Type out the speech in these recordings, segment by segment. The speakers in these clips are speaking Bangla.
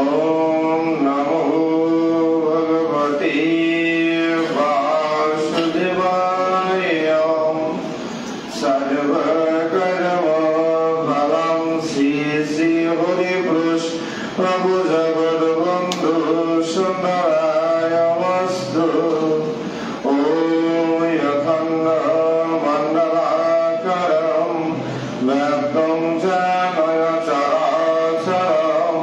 ओम नमो भगवते वासुदेवाय। सर्वकर्म फलं श्री श्री हरिप्रभु जगद्बन्धु सुन्दराय नमस्तु। ओम यथान्नमण्डलाकारं व्याप्तं येन चराचरं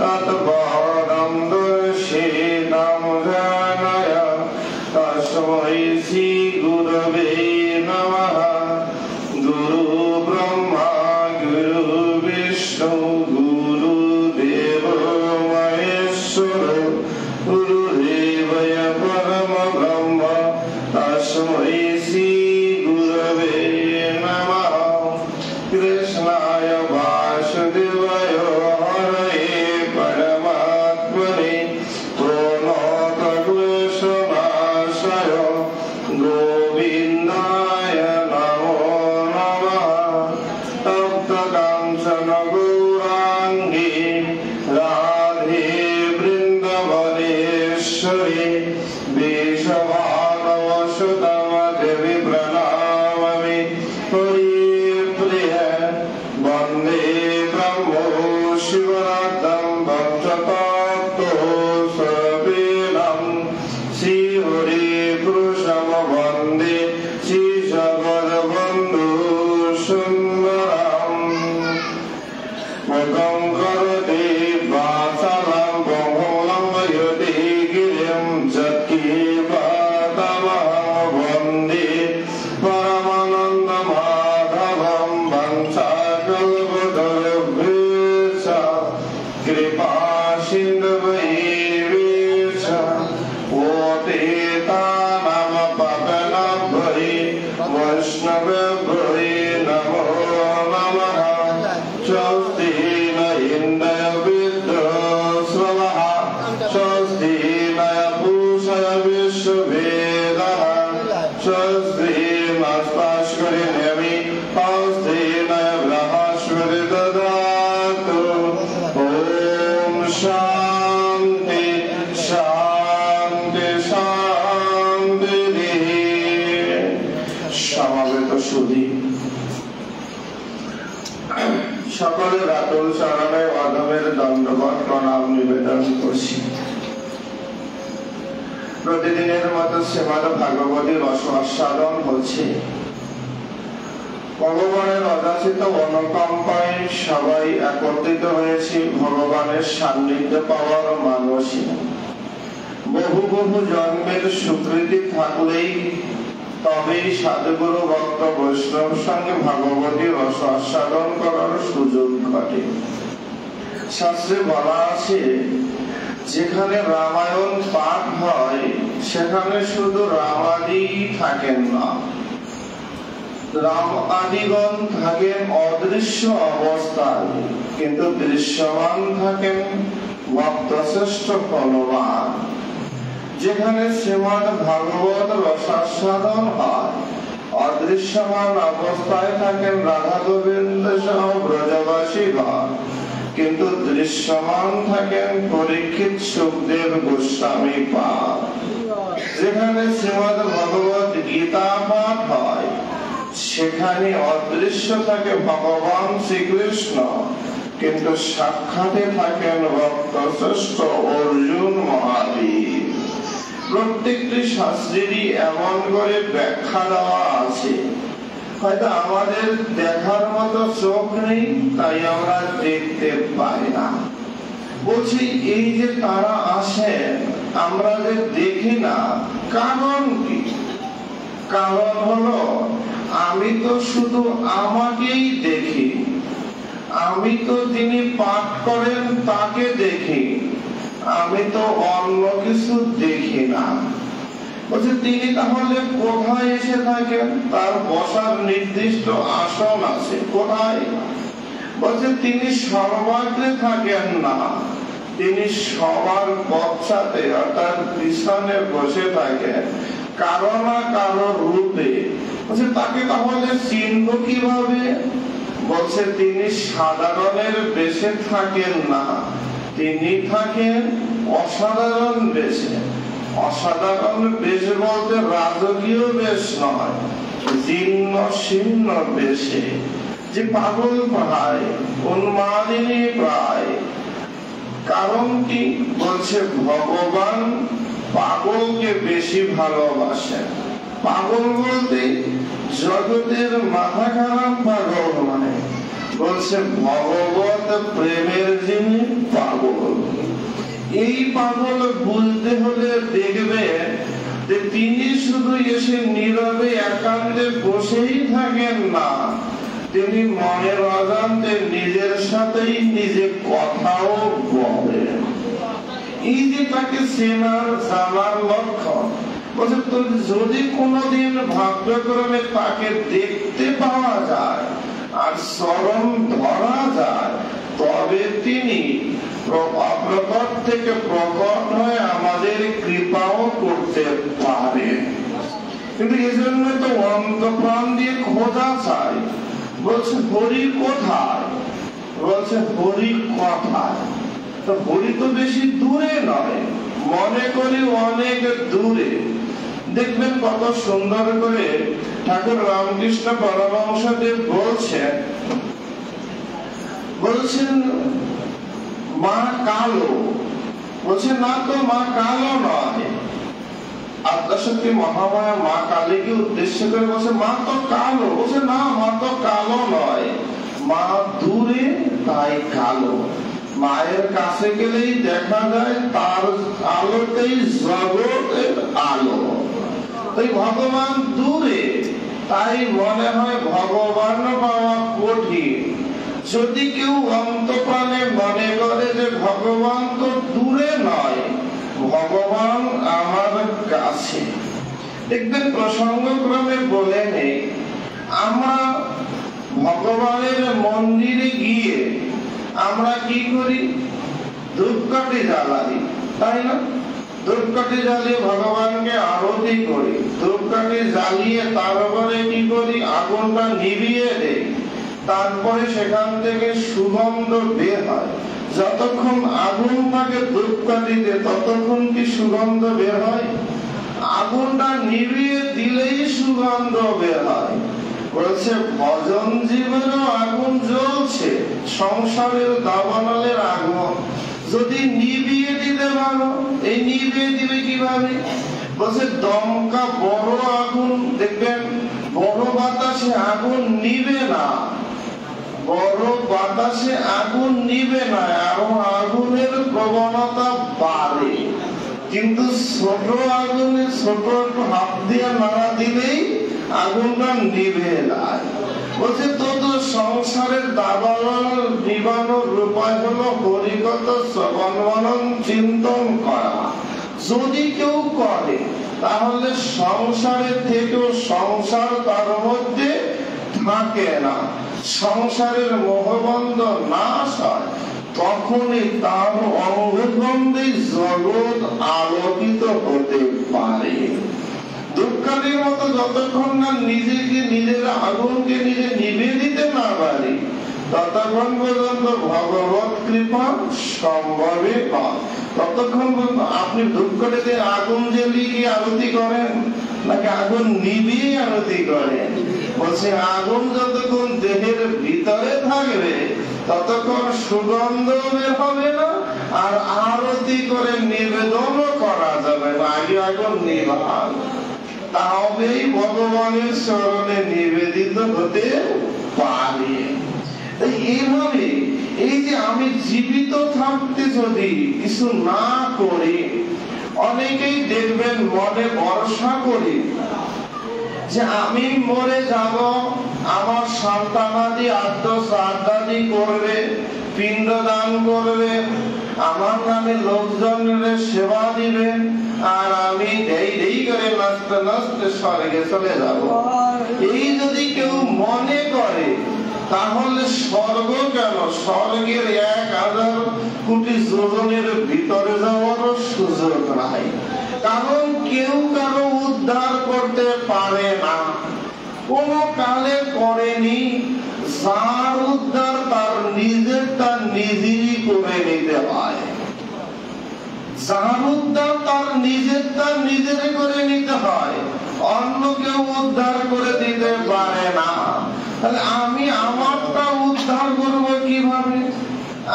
तत्पदं दर्शितं येन तस्मै श्री गुरवे नमः। गुरु ब्रह्मा गुरु विष्णु गुरुदेवो महेश्वर गुरुदेवय परम ब्रह्म तस्मै श्री गुरवे नमः। कृष्णाय वासुदेवाय हरये परमात्मने प्रणतक्लेशनाशाय गोविन्दाय नमो नमः। तप्तकाञ्चन गौराङ्गी राधे वृन्दावनेश्वरी देशभागवसुतमदेवी प्रणमामि। हरिप्रिय वन्दे ब्रह्मो शिवरात्रं भक्ततत्त्वसर्वेदं श्रीहरिपुरुषं वन्दे श्रीजगद्बन्धु सुन्दरम्। मुखं करोति वाचालं बहुलं यदि गिरिं जत्किपातमहं वन्दे परमानन्दमाधवं। वंशाकल्पतरुभ्यश्च कृपासिन्धुभ्यश्च पतितानां पावनेभ्यो वैष्णवेभ्यो नमो नमः। स्वस्ति न इन्द्रविद्रस्वः स्वस्ति न पूषा विश्ववेदाः स्वस्ति नस्तास्करिण्यमि स्वस्ति न बृहस्पति ददातु। ॐ शान्ति शान्ति शान्तिः। समवेत सुधी সকলের আতুল চরণে অধমের দণ্ডবৎ প্রণাম নিবেদন করছি। প্রতিদিনের মতো শ্রীমদ্ ভাগবতী রস আস্বাদন হচ্ছে। ভগবানের অযাচিত অনুকম্পায় সবাই একত্রিত হয়েছি ভগবানের সান্নিধ্য পাওয়ার মানসে। বহু বহু জন্মের স্বীকৃতি থাকলেই তবেই সাধুগুরু ভক্ত বৈষ্ণব সঙ্গে ভাগবতী রস আস্বাদন করার সুযোগ ঘটে। শাস্ত্রে বলা আছে, যেখানে রামায়ণ পাঠ হয় সেখানে শুধু রামাদি থাকেন না, রাম আদিগণ থাকেন অদৃশ্য অবস্থায়, কিন্তু দৃশ্যমান থাকেন ভক্তশ্রেষ্ঠ বলবান। যেখানে শ্রীমদ্ ভাগবত রসাস্বাদন হয় অদৃশ্যমান অবস্থায় থাকেন রাধা গোবিন্দ সহ ব্রজবাসীগণ, কিন্তু দৃশ্যমান থাকেন পরীক্ষিত সুখদেব গোস্বামী পাদ। যেখানে শ্রীমদ্ ভগবত গীতা পাঠ হয় সেখানে অদৃশ্য থাকে ভগবান শ্রীকৃষ্ণ, কিন্তু সাক্ষাতে থাকেন ভক্ত শ্রেষ্ঠ অর্জুন মহাবীর। প্রত্যেকটি শাস্ত্রেরই এমন করে ব্যাখ্যা দেওয়া আছে। হয়তো আমাদের দেখার মতো চোখ নেই, তাই আমরা দেখতে পাই না। বলছি, এই যে তারা আসেন আমরা যে দেখি না, কারণ কি? কারণ হলো আমি তো শুধু আমাকেই দেখি, আমি তো যিনি পাঠ করেন তাকে দেখি, আমি তো অন্য কিছু দেখি না। বলছে তিনি তাহলে কোথায় এসে থাকেন? তার বসার নির্দিষ্ট আসন আছে। কোথায়? বলছে তিনি সর্বাগ্রে থাকেন না, তিনি সবার পশ্চাতে অর্থাৎ পিছনে বসে থাকেন কারো না কারো রূপে। বলছে তাকে তাহলে চিনব কিভাবে? বলছে তিনি সাধারণের বেশে থাকেন না, তিনি থাকেন অসাধারণ বেশে। অসাধারণ বেশ বলতে রাজকীয় বেশ নয়, জীর্ণ শীর্ণ বেশে, যে পাগল প্রায়, উন্মাদিনী প্রায়। কারণ কি বলছে, ভগবান পাগলকে বেশি ভালোবাসেন। পাগল বলতে জগতের মাথা খারাপ পাগল মানে, বলছে ভগবত প্রেমের যিনি পাগল। এই পাগল বুঝতে হলে দেখবে যে তিনি শুধু এসে নীরবে একান্তে বসেই থাকেন না, তিনি মনের অজান্তে নিজের সাথেই নিজে কথাও বলেন। এই যে তাকে চেনার জানার লক্ষণ, বলছে যদি কোনোদিন ভাগ্যক্রমে তাকে দেখতে পাওয়া যায় আর চরণ ধরা যায়, তবে তিনি অপ্রকট থেকে প্রকট হয়ে আমাদের কৃপাও করতে পারে। কিন্তু এই জন্য তো অন্তঃপ্রাণ দিয়ে খোঁজা চাই। বলছে হরি কোথায়? বলছে হরি কথায়। তো হরি তো বেশি দূরে নয়, মনে করি অনেক দূরে। দেখবেন কত সুন্দর করে ঠাকুর রামকৃষ্ণ পরমহংসদেব বলছেন মা কালো। বলছে না তো, মা কালো নয়। আদ্যাশক্তি মহামায়া মা কালীকে উদ্দেশ্য করে বলছে মা তো কালো। বলছে না, মা তো কালো নয়, মা দূরে তাই কালো। মায়ের কাছে গেলেই দেখা যায় তার আলোতেই জগতের আলো। তাই ভগবান দূরে, তাই মনে হয় ভগবান পাওয়া কঠিন। যদি কেউ অন্তঃপ্রাণে মনে করে যে ভগবান তো দূরে নয়, ভগবান আমার কাছে, দেখবেন প্রসঙ্গক্রমে বলে নেই, আমরা ভগবানের মন্দিরে গিয়ে আমরা কি করি? ধূপকাঠি জ্বালাই, তাই না? ধূপকাঠি জ্বালিয়ে ভগবানকে আরতি করি। ধূপকাঠি জ্বালিয়ে তারপরে কি করি? আগুনটা নিভিয়ে দেই। তারপরে সেখান থেকে সুগন্ধ বের হয়। যতক্ষণ আগুন থাকে ধূপকাঠিতে, ততক্ষণ কি সুগন্ধ বের হয়? আগুনটা নিভিয়ে দিলেই সুগন্ধ বের হয়। বলছে ভজন জীবনেও আগুন জ্বলছে, সংসারের দাবানলের আগুন যদি নিভিয়ে দিতে পারো, এই নিভিয়ে দিবে কিভাবে? বলছে দমকা বড় আগুন, দেখবেন বড় বাতাসে আগুন নিবে না, বড় বাতাসে আগুন নিবে না, আরো আগুনের প্রবণতা বাড়ে। কিন্তু ছোট আগুনে ছোট একটু হাত দিয়ে নাড়া দিলেই আগুনটা নিভে যায়। বলছে তত সংসারের দাবানল নিবানোর উপায় হলো হরিকথ শ্রবণ মনন চিন্তন করা। যদি কেউ করে তাহলে সংসারের থেকেও সংসার তার মধ্যে থাকে না, সংসারের মোহবন্ধ নাশ হয়। তখনই তার অঙ্গভঙ্গে জগৎ আলোকিত হতে পারে। ধূপকাঠির মতো যতক্ষণ না নিজেকে, নিজের আগুনকে নিজে নিভে দিতে না পারি, ততক্ষণ পর্যন্ত ভগবত কৃপা সম্ভবে নয়। ততক্ষণ পর্যন্ত আপনি ধূপকাঠিতে আগুন জ্বালিয়ে আরতি করেন নাকি আগুন নিভিয়ে আরতি করেন? বলছে আগুন যতক্ষণ দেহের ভিতরে থাকবে ততক্ষণ সুগন্ধ বের হবে না, আর আরতি করে নিবেদনও করা যাবে না। আগে আগুন নিভান, তবেই ভগবানের চরণে নিবেদিত হতে পারে। এইভাবে এই যে আমি জীবিত থাকতে যদি কিছু না করি, অনেকেই দেখবেন মনে ভরসা করি যে আমি মরে যাব, আমার সন্তানাদি আত্মশ্রাদ্ধাদি করবে, পিণ্ডদান করবে, আমার নামে লোকজনের সেবা দিবে, আর আমি দেই করে নাচতে নাচতে স্বর্গে চলে যাব। এই যদি কেউ মনে করে তাহলে স্বর্গ কেন, স্বর্গের 1000 কোটি যোজনের ভিতরে যাওয়ারও সুযোগ নাই। কারণ কেউ কারো উদ্ধার করতে পারে না, কোন কালে করেনি। যার উদ্ধার তার নিজেরটা নিজেই করে নিতে হয়। হয়। যার উদ্ধার তার নিজেরটা নিজের করে নিতে হয়, অন্য কেউ উদ্ধার করে দিতে পারে না। তাহলে আমি আমারটা উদ্ধার করব কিভাবে?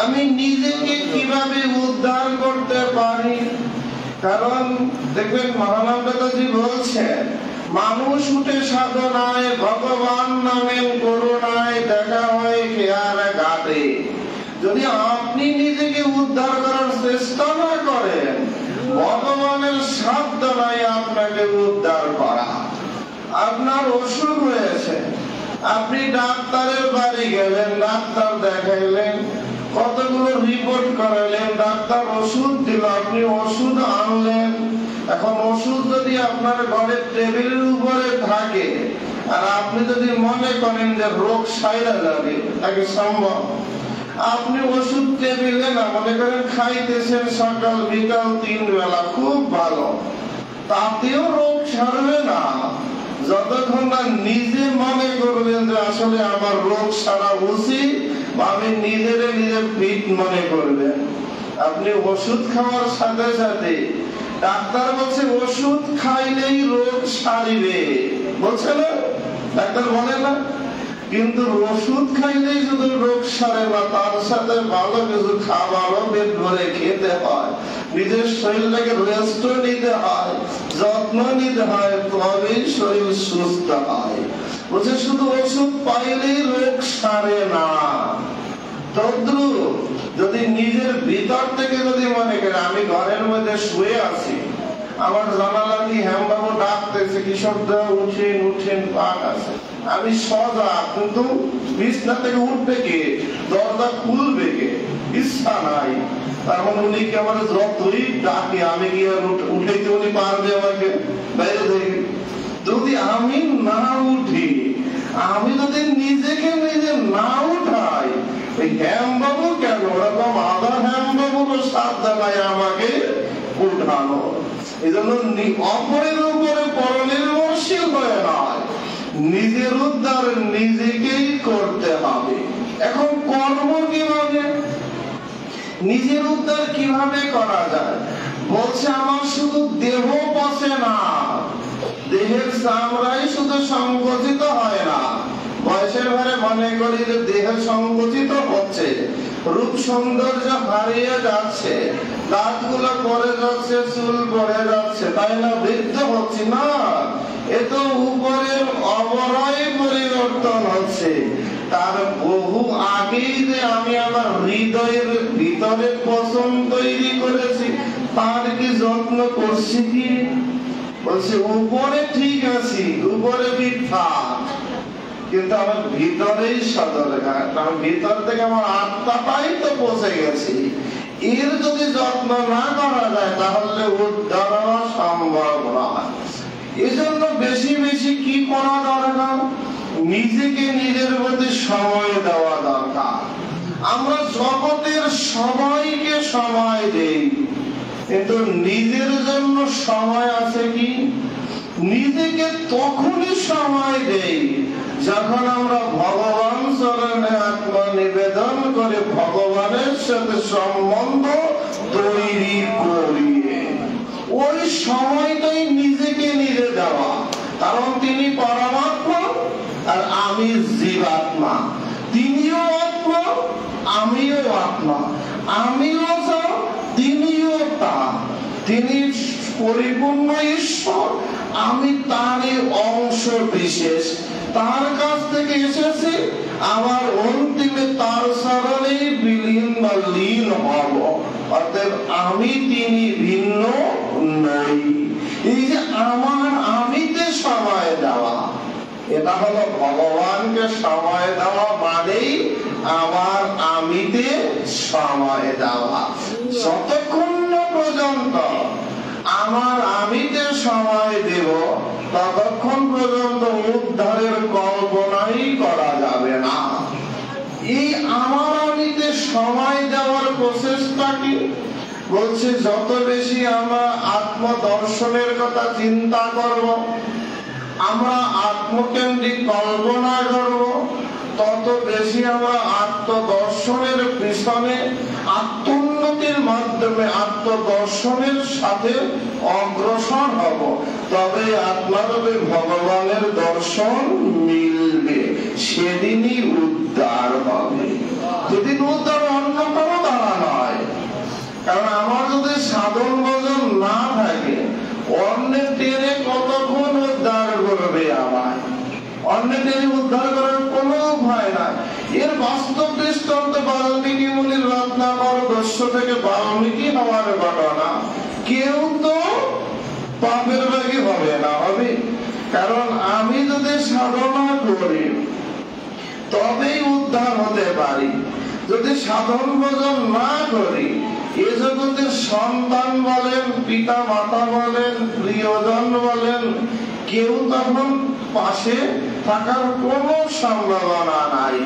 আমি নিজেকে কিভাবে উদ্ধার করতে পারি? কারণ দেখবেন মহানাম দাদাজি বলছেন, মানুষ উঠে সাধনায়, ভগবান নামের করুণায় দেখা হয় খেয়ার ঘাটে। যদি আপনি নিজেকে উদ্ধার করার চেষ্টা না করেন, ভগবানের সাধ্য নাই আপনাকে উদ্ধার করা। আপনার অসুখ হয়েছে, আপনি ডাক্তারের বাড়ি গেলেন, ডাক্তার দেখাইলেন, কতগুলো রিপোর্ট করালেন, ডাক্তার ওষুধ দিল, আপনি ওষুধ আনলেন। এখন ওষুধ যদি আপনার ঘরের টেবিলের উপরে থাকে আর আপনি যদি মনে করেন যে রোগ সাইরা যাবে, তাকে সম্ভব? আপনি ওষুধ টেবিলে না মনে করেন খাইতেছেন সকাল বিকাল 3 বেলা, খুব ভালো, তাতেও রোগ সারবে না যতক্ষণ না নিজে মনে করবেন যে আসলে আমার রোগ সারা উচিত, বা আমি নিজে ফিট মনে করবেন। আপনি ওষুধ খাওয়ার সাথে সাথে ডাক্তার বলছে ওষুধ খাইলেই রোগ সারিবে, বলছে না? ডাক্তার বলে না? কিন্তু ওষুধ খাইলেই শুধু রোগ সারে না, তার সাথে ভালো কিছু খাবারও পেট ভরে খেতে হয়, নিজের শরীরটাকে রেস্ট নিতে হয়, যত্ন নিতে হয়, তবেই শরীর সুস্থ হয়। বলছে শুধু ওষুধ পাইলেই রোগ সারে না। তদ্রুপ যদি নিজের ভিতর থেকে যদি মনে করে আমি ঘরের মধ্যে শুয়ে আছি, আমার জানালা দিয়ে হেমবাবু ডাকতেছে কিশোর দা উঠেন উঠেন, পাক আছে, আমি সজা, কিন্তু বিছনা থেকে উঠবে কে, দরজা খুলবে কে, ইচ্ছা নাই। তার মানে উনি কি আমার যতই ডাকে আমি কি আর উঠাইতে উনি পারবে আমাকে বাইরে থেকে? যদি আমি না উঠি, আমি যদি নিজেকে নিজে না উঠাই, ওই হেমবাবু কেন, ওরকম আধা হেমবাবুর সাধ্য নাই আমাকে উঠানো। এই জন্য অপরের উপরে পরনির্ভরশীল হয়ে নয়, নিজের উদ্ধার নিজেকেই করতে হবে। এখন কর্ম কিভাবে, নিজের উদ্ধার কিভাবে করা যায়? বলছে আমার শুধু দেহ পচে না, দেহের চামড়াই শুধু সংকুচিত হয় না। বয়সের ভারে মনে করি যে দেহ সংকুচিত হচ্ছে, রূপ সৌন্দর্য হারিয়ে যাচ্ছে, দাঁতগুলো পড়ে যাচ্ছে, চুল পড়ে যাচ্ছে, তাই না? বৃদ্ধ হচ্ছে না, এ তো উপরের অবরয় পরিবর্তন হচ্ছে। তার বহু আগেই যে আমি আমার হৃদয়ের ভিতরে পছন্দ তৈরি করেছি, তার কি যত্ন করছি কি? বলছে উপরে ঠিক আছি, উপরে ঠিকঠাক, কিন্তু আমার ভিতরেই সদরঘাট, আমার ভিতর থেকে আমার আত্মাটাই তো পৌঁছে গেছি। এর যদি যত্ন না করা যায় তাহলে উদ্ধার হওয়া সম্ভব নয়। এজন্য বেশি বেশি কি করা দরকার? নিজেকে নিজের প্রতি সময় দেওয়া দরকার। আমরা জগতের সবাইকে সময় দেই, কিন্তু নিজের জন্য সময় আছে কি? নিজেকে তখনই সময় দেই যখন আমরা ভগবান চরণে আত্মনিবেদন করে ভগবানের সাথে সম্বন্ধ তৈরি করি। ওই সময়টাই নিজেকে নিজে দেওয়া, কারণ তিনি পরমাত্মা আর আমি জীবাত্মা। তিনিও আত্মা, আমিও আত্মা, আমিও যা, তিনিও তা। তিনি পরিপূর্ণ ঈশ্বর, আমি তারই অংশ বিশেষ। তার কাছ থেকে এসেছি, আমার অন্তিমে তার চরণে বিলীন বা লীন হব। অতএব আমি তিনি ভিন্ন নই। এই যে আমার আমিতে সময় দেওয়া, এটা হলো ভগবানকে সময় দেওয়া মানেই আমার আমিতে সময় দেওয়া। যতক্ষণ না পর্যন্ত আমার আমিতে সময় দেব, ততক্ষণ পর্যন্ত উদ্ধারের কল্পনাই করা যাবে না। এই আমার আমিতে সময় দেওয়ার প্রচেষ্টা কি? বলছে যত বেশি আমরা আত্মদর্শনের কথা চিন্তা করব, আমরা আত্মকেন্দ্রিক কল্পনা করব, তত বেশি আমরা আত্মদর্শনের পিছনে আত্মোন্নতি পদ্ধতির মাধ্যমে আত্মদর্শনের সাথে অগ্রসর হব, তবে আপনার ভগবানের দর্শন মিলবে, সেদিনই উদ্ধার হবে। সেদিন উদ্ধার অন্য কোনো দ্বারা নয়। কারণ আমার যদি সাধন ভজন না থাকে, অন্যের টেনে কতক্ষণ উদ্ধার করবে আমায়? অন্যের টেনে উদ্ধার করার কোনো উপায় না। এর বাস্তব দৃষ্টান্ত বাল্মীকি মুনির রত্নাকর দস্যু থেকে বাল্মীকি হওয়ার ঘটনা। কেউ তো পাপের ভাগী হবে না, হবে? কারণ আমি যদি সাধনা করি তবেই উদ্ধার হতে পারি। যদি সাধন ভজন না করি, এ জগতের সন্তান বলেন, পিতা মাতা বলেন, প্রিয়জন বলেন, কেউ তখন পাশে থাকার কোনো সম্ভাবনা নাই,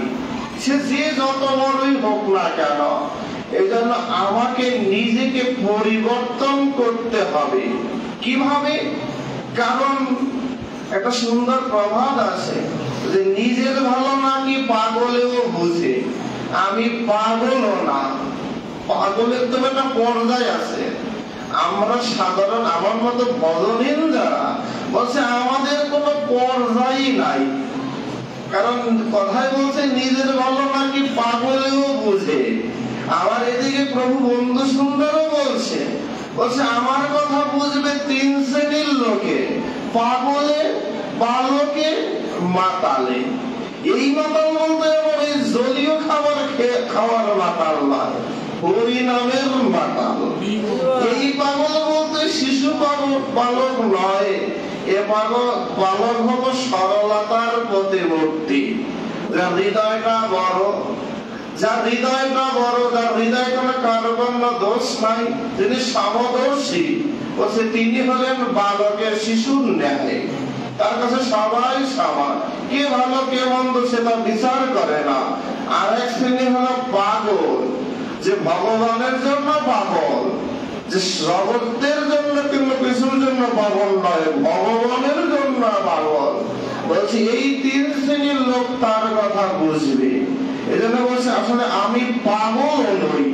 সে যে যত বড়ই হোক না কেন। এই জন্য আমাকে নিজেকে পরিবর্তন করতে হবে। কিভাবে? কারণ একটা সুন্দর প্রবাদ আছে যে নিজের ভালো নাকি পাগলেও বুঝে। আমি পাগলও না, পাগলের তো একটা পর্যায় আছে। আমরা সাধারণ আমার মতো ভজনহীন যারা বলছে আমাদের কোনো পর্যায়ই নাই। কারণ কথায় বলছে নিজের ভালো নাকি পাগলেও বুঝে। আবার এদিকে প্রভু বন্ধু সুন্দরও বলছে, বলছে আমার কথা বুঝবে তিন শ্রেণীর লোকে, পাগলে, বালকে, মাতালে। এই মাতাল বলতে আমার এই জলীয় খাবার খাওয়ার মাতাল নয়, হরি নামের মাতাল। এই পাগল বলতে শিশু বালক নয়, এ বালক হল সরলতার প্রতিমূর্তি, যার হৃদয়টা বড়, যার হৃদয়টা বড়, যার হৃদয় কোনো কার্বন্য দোষ নাই, তিনি সমদর্শী। বলছে তিনি হলেন বালকের শিশুর ন্যায়। তার কাছে সবাই সমান, কে ভালো কে মন্দ সেটা বিচার করে না। আর এক শ্রেণী হলো পাগল, যে ভগবানের জন্য পাগল, যে জগতের জন্য কিন্তু কিছুর জন্য পাগল নয়, ভগবানের জন্য পাগল। বলছি এই তিন শ্রেণীর লোক তার কথা বুঝবে। এই জন্য বলছে আসলে আমি পাগল নই,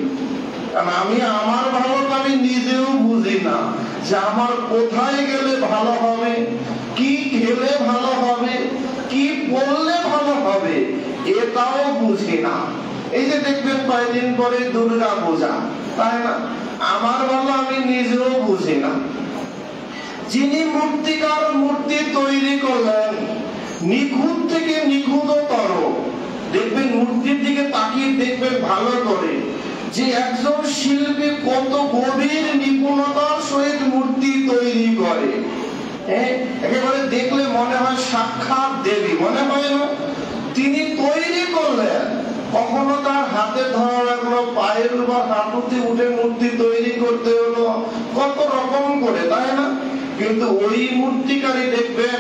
কারণ আমি আমার ভালোটা আমি নিজেও বুঝি না, যে আমার কোথায় গেলে ভালো হবে, কি খেলে ভালো হবে, কি পড়লে ভালো হবে, এটাও বুঝি না। এই যে দেখবেন কয়েকদিন পরে দুর্গা পূজা, তাই না? আমার ভালো আমি নিজেও বুঝি না। যিনি মূর্তিকার মূর্তি তৈরি করলেন, নিখুঁত থেকে নিখুঁততর, দেখবেন মূর্তির দিকে তাকিয়ে দেখবেন ভালো করে যে একজন শিল্পী কত গভীর নিপুণতার সহিত মূর্তি তৈরি করে। একেবারে দেখলে মনে হয় সাক্ষাৎ দেবী, মনে হয় না? তিনি তৈরি করলেন, কখনো তার হাতে ধরা লাগলো, পায়ের উপর হাঁটুতে উঠে মূর্তি তৈরি করতে হলো, কত রকম করে, তাই না? কিন্তু ওই মূর্তিকারী দেখবেন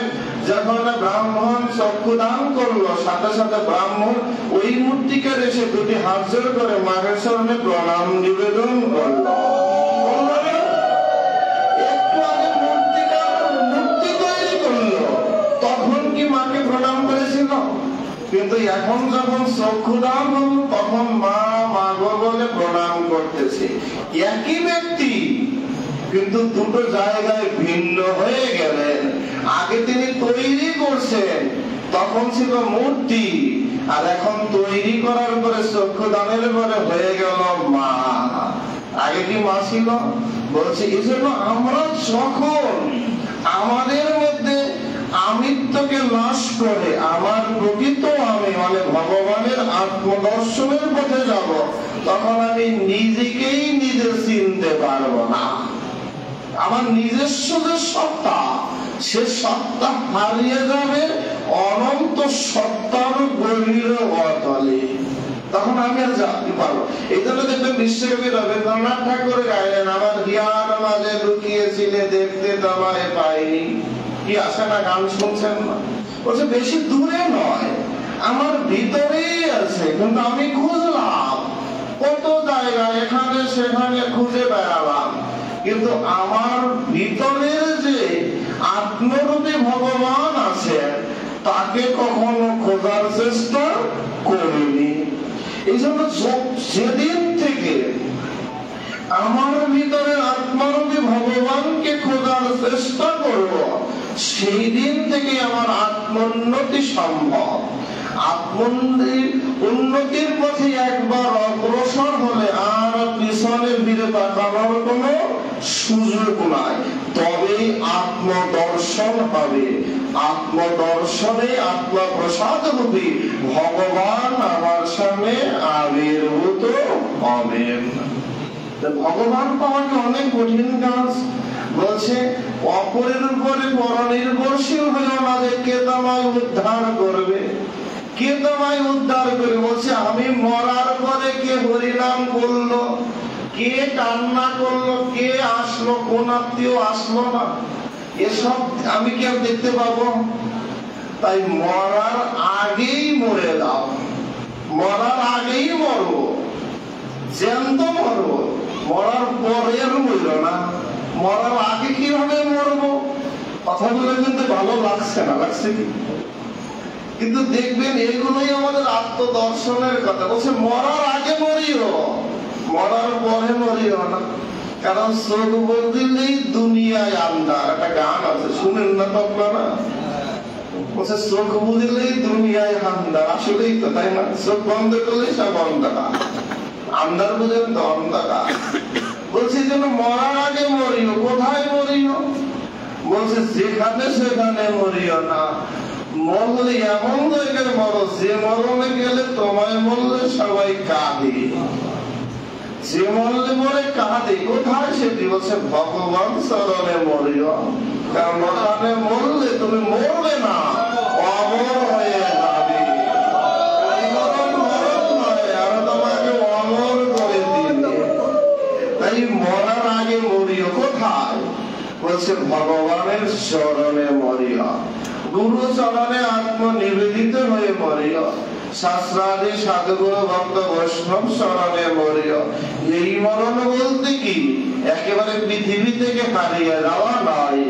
যখন ব্রাহ্মণ চক্ষুদান করলো, সাথে সাথে ব্রাহ্মণ ওই মূর্তিকার এসে দুটি হাত জোড় করে মায়ের সামনে প্রণাম নিবেদন করলো। একটু আগে মূর্তিকার মূর্তি তৈরি করলো, তখন কি মাকে প্রণাম করেছিল? কিন্তু এখন যখন চক্ষুদান হলো, তখন মা মা বলে প্রণাম করতেছে। একই ব্যক্তি, কিন্তু দুটো জায়গায় ভিন্ন হয়ে গেলেন। আগে তিনি তৈরি করছেন, তখন ছিল মূর্তি, আর এখন তৈরি করার পরে চক্ষুদানের পরে হয়ে গেল মা। আগে কি মা ছিল? বলছে এই জন্য আমরা যখন আমাদের মধ্যে আমিত্বকে নাশ করে আমার প্রকৃত আমি মানে ভগবানের আত্মদর্শনের পথে যাব, তখন আমি নিজেকেই নিজে চিনতে পারবো না। আমার নিজস্ব যে সত্তা, সে সত্তা হারিয়ে যাবে অনন্ত সত্তার গভীর অতলে, তখন আমি আর জানতে পারবো। এই জন্য দেখবেন বিশ্বকবি রবীন্দ্রনাথ ঠাকুর গাইলেন, আমার হিয়ার মাঝে লুকিয়েছিলে দেখতে তোমায় পাইনি। কি আসে না? গান শুনছেন না? বলছে বেশি দূরে নয়, আমার ভিতরেই আছে, কিন্তু আমি খুঁজলাম কত জায়গায়, এখানে সেখানে খুঁজে বেড়ালাম, কিন্তু আমার ভিতরের যে আত্মরূপী ভগবান আছে তাকে কখনো খোঁজার চেষ্টা করিনি। এই জন্য যেদিন থেকে আমার ভিতরে আত্মারূপী ভগবানকে খোঁজার চেষ্টা করব, সেই দিন থেকে আমার আত্মোন্নতি সম্ভব। উন্নতির পথে একবার অগ্রসর হলে আর পিছনে ফিরে তাকানোর কোনো সুযোগ নাই। তবেই আত্মদর্শন হবে। আত্মদর্শনে আত্মপ্রসাদ রূপী ভগবান আমার সামনে আবির্ভূত হবেন। ভগবান পাওয়াটা অনেক কঠিন কাজ। বলছে অপরের উপরে পরনির্ভরশীল হলো না যে কে তোমায় উদ্ধার করবে, কে তোমায় উদ্ধার করবে। বলছে আমি মরার পরে কে হরিনাম করলো, কে কান্না করলো, কে আসলো, কোন আত্মীয় আসলো না, এসব আমি কি আর দেখতে পাবো? তাই মরার আগেই মরে দাও, মরার আগেই মরবো, জ্যান্ত মরবো, মরার পরে আর মরল না। মরার আগে কিভাবে মরবো? কথাগুলো কিন্তু ভালো লাগছে না, লাগছে কি? কিন্তু দেখবেন এগুলোই আমাদের আত্মদর্শনের কথা। বলছে মরার আগে মরিও, মরার পরে মরিও না। কারণ চোখ বললেই দুনিয়ায় আন্ধার, একটা গান আছে, শুনেন না তো আপনারা? বলছে চোখ বুঝলেই দুনিয়ায় আন্ধার। আসলেই তো, তাই না? চোখ বন্ধ করলেই সব অন্ধকার, আন্ধার বুঝেন তো অন্ধকার। বলছে যেন মরার আগে মরিও। কোথায় মরিও? বলছে যেখানে সেখানে মরিও না, মরলে এমন জায়গায় মরো যে মরণে গেলে তোমায় মরলে সবাই কাঁদে, যে মরলে মরে কাঁদে। কোথায় সেটি? বলছে ভগবান চরণে মরিও। কারণ ওখানে মরলে তুমি মরবে না, অমর হয়ে যাবে। তাই মরার আগে মরিও। কোথায়? বলছে ভগবানের চরণে মরিও, গুরু চরণে আত্মনিবেদিত হয়ে মরিও, শাস্ত্রাদি সাধুগুরু ভক্ত বৈষ্ণব চরণে মরিও। এই মরণ বলতে কি একেবারে পৃথিবী থেকে হারিয়ে যাওয়া নয়,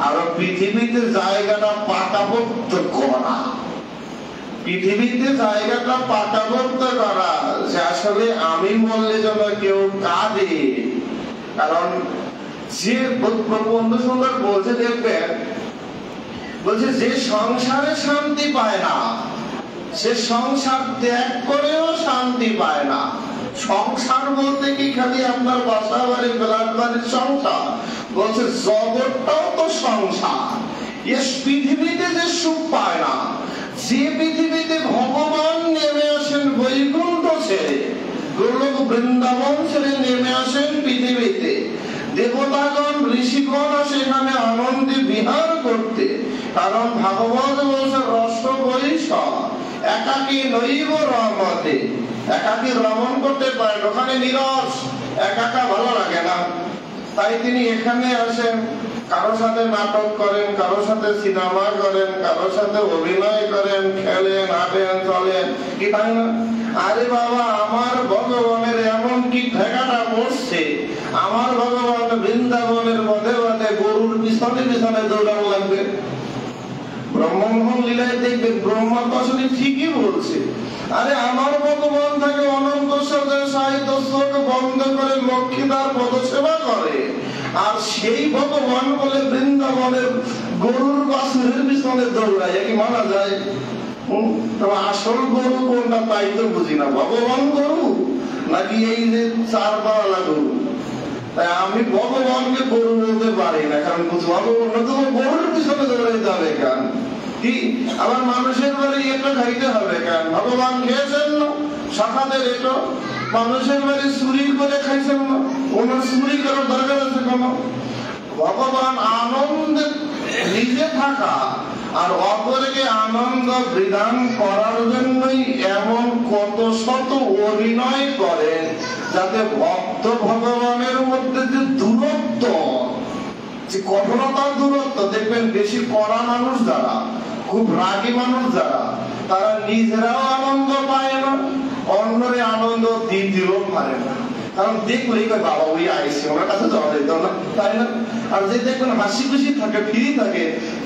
আর পৃথিবীতে জায়গাটা পাকাপোক্ত করা, পৃথিবীতে জায়গাটা পাকাপোক্ত করা, যে আসলে আমি বললে যেন কেউ কাঁদে। কারণ যে বন্ধু সুন্দর বলছে, দেখবেন বলছে যে সংসারে শান্তি পায় না সে সংসার ত্যাগ করেও শান্তি পায় না। সংসার বলতে কি খালি আপনার বাসা বাড়ি ফ্ল্যাট বাড়ির সংসার? বলছে জগৎটাও তো সংসার। পৃথিবীতে যে সুখ পায় না, যে পৃথিবীতে ভগবান নেমে আসেন বৈকুণ্ঠ ছেড়ে, গোলক বৃন্দাবন ছেড়ে নেমে আসেন পৃথিবীতে, দেবতাগণ ঋষিগণ সেখানে আনন্দে বিহার করতে। কারণ ভাগবত বলছে রস বৈষ একাকী নৈব রমতে, একাকী রমণ করতে পারেন, ওখানে নিরস, একাকা ভালো লাগে না। তাই তিনি এখানে আসেন, কারোর সাথে নাটক করেন, কারোর সাথে সিনেমা করেন, কারোর সাথে অভিনয় করেন, খেলেন, হাঁটেন, চলেন, কি তাই না? আরে বাবা, আমার ভগবানের এমন কি ঠেকাটা পড়ছে, আমার ভগবান বৃন্দাবনের মধ্যে মধ্যে গরুর পিছনে পিছনে দৌড়ানো লাগবে। ব্রহ্মমোহন লীলায় দেখবে ব্রহ্মা তো আসলে ঠিকই বলছে। আরে আমার ভগবান থাকে অনন্ত সাহিত্য বন্ধ করে লক্ষ্মীদার পদসেবা করে, আর সেই ভগবান বলে বৃন্দাবনের গরুর বাছুরের পিছনে দৌড়ায়, কি মানা যায়? আসল গরু কোনটা তাই তো বুঝি না, ভগবান গরু নাকি এই যে চার পাওয়ালা গরু? তাই আমি ভগবানকে গরু বলতে পারি না, কারণ ভগবান তো গরুর পিছনে দৌড়াইতে হবে কেন? কি আবার মানুষের বাড়ি এটা খাইতে হবে কেন? ভগবান খেয়েছেন না শাখাদের, এটা মানুষের বাড়ি চুরি করে খাইছেন না, ওনার চুরি করার দরকার আছে কেন? ভগবান আনন্দে নিজে থাকা আর অপরকে আনন্দ বিধান করার জন্যই এমন কত শত অভিনয় করেন, যাতে ভক্ত ভগবানের মধ্যে যে দূরত্ব, যে কঠোরতার দূরত্ব, দেখবেন বেশি কড়া মানুষ যারা, খুব রাগী মানুষ যারা, তারা নিজেরাও আনন্দ পায় না, অন্যরে আনন্দ দিতেও পারে না। কারণ দেখলেই বাবা ওই আইসে, ওনার কাছে যাওয়া যেত না, তাই না? আর যে দেখবেন হাসি খুশি থাকে, ফ্রি থাকে,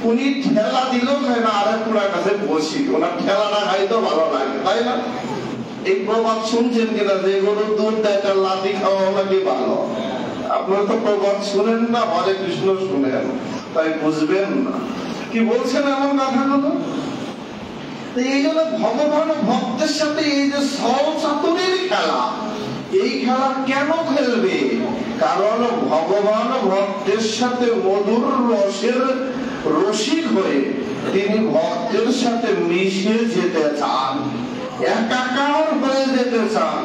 উনি ঠেলা দিলেও খায় না, আরেক পুরার কাছে বসি, ওনার ঠেলাটা খাইতেও ভালো লাগে, তাই না? এই প্রবাদ শুনছেন কিনা যে গরুর দুধ দেয় তার লাঠি খাওয়া নাকি ভালো? আপনারা তো প্রবাদ শুনেন না, হরে কৃষ্ণ শুনেন, তাই বুঝবেন না কি বলছেন এমন কথাগুলো। এই জন্য ভগবান ভক্তের সাথে এই যে ছল চাতুরির খেলা, এই খেলা কেন খেলবে? কারণ ভগবান ভক্তের সাথে মধুর রসের রসিক হয়ে তিনি ভক্তের সাথে মিশে যেতে চান, একাকার হয়ে যেতে চান,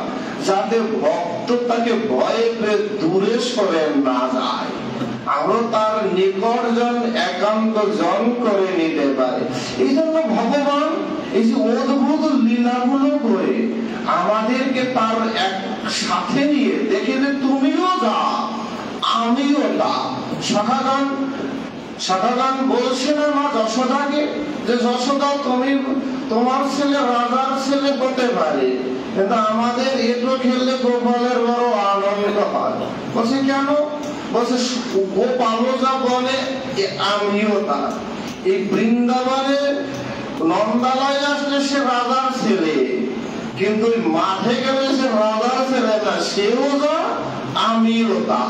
যাতে ভক্ত তাকে ভয়ে পেয়ে দূরে সরে না যায়, আরো তার নিকট জন একান্ত জন করে নিতে পারে। এই জন্য ভগবান এই যে অদ্ভুত লীলাগুলো করে আমাদেরকে তার এক সাথে নিয়ে দেখে যে তুমিও যা আমিও তা। সখাগণ বলছেন মা যশোদাকে যে যশোদা তুমি তোমার ছেলে রাজার ছেলে হতে পারে, কিন্তু আমাদের এটো খেললে গোপালের বড় আনন্দ হয়। বলছে কেন? বলছে গোপালও যা বলে আমিও তা। এই বৃন্দাবনে নন্দালয় আসলে সে রাজার ছেলে, কিন্তু মাঠে গেলে সে রাজার ছেলে না, সেও যা আমিও তা।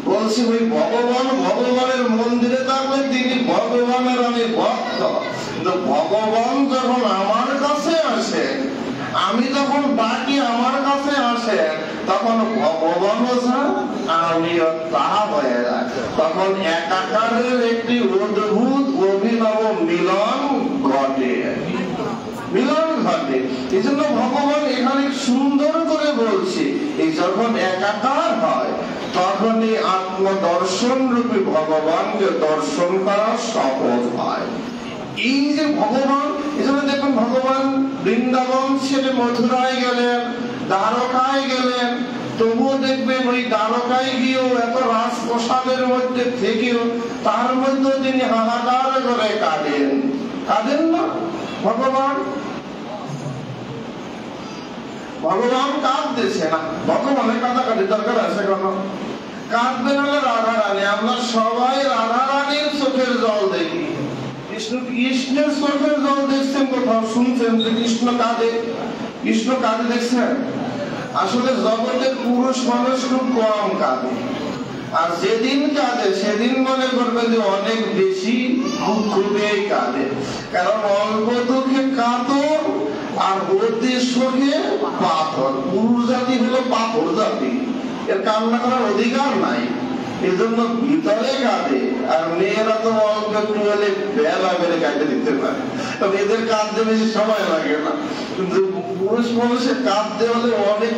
বলছি ওই ভগবান ভগবানের মন্দিরে থাকলে তিনি ভগবানের আমি ভক্ত, কিন্তু ভগবান যখন আমার কাছে আসেন, আমি যখন ডাকি আমার কাছে আসেন, তখন ভগবানও যা আমিও তা হয়ে যায়। তখন একাকারের একটি অদ্ভুত অভিনব মিলন ঘটে। এই জন্য ভগবান এখানে সুন্দর করে বলছে, এই যখন একাকার হয় তখনই আত্মদর্শন রূপী ভগবানকে দর্শন করা সহজ হয়। এই যে ভগবান, এই জন্য দেখুন ভগবান বৃন্দাবন ছেড়ে মথুরায় গেলেন, দ্বারকায় গেলেন, তবুও দেখবেন ওই দ্বারকায় গিয়েও এত রাজপ্রসাদের মধ্যে থেকেও তার মধ্যে তিনি হাহাকার করে কাঁদেন না ভগবান। ভগবান কাঁদতেছে না, ভগবানের কাঁদাকাটি দরকার আছে কেন? কাঁদবেন হলে রাধা রানী। আমরা সবাই রাধা রানীর চোখের জল দেখি, কৃষ্ণের চোখের জল দেখছেন কোথাও? শুনছেন যে কৃষ্ণ কাঁদে? কৃষ্ণ কাঁদে দেখছেন? আসলে জগতের পুরুষ মানুষ খুব কম কাঁদে, আর যেদিন কাঁদে সেদিন মনে করবে যে অনেক বেশি খুবই কাঁদে। কারণ অল্প দুঃখে কাতর আর অতি সুখে পাথর। পুরুষ জাতি হলো পাথর জাতি, এর কান্না করার অধিকার নাই, এজন্য ভিতরে কাঁদে। আর মেয়েরা তো অল্প একটু হলে বেলা বেড়ে কাঁদতে দিতে পারে, তবে এদের কাঁদতে বেশি সময় লাগে না। কিন্তু পুরুষ মানুষের কাঁদতে হলে অনেক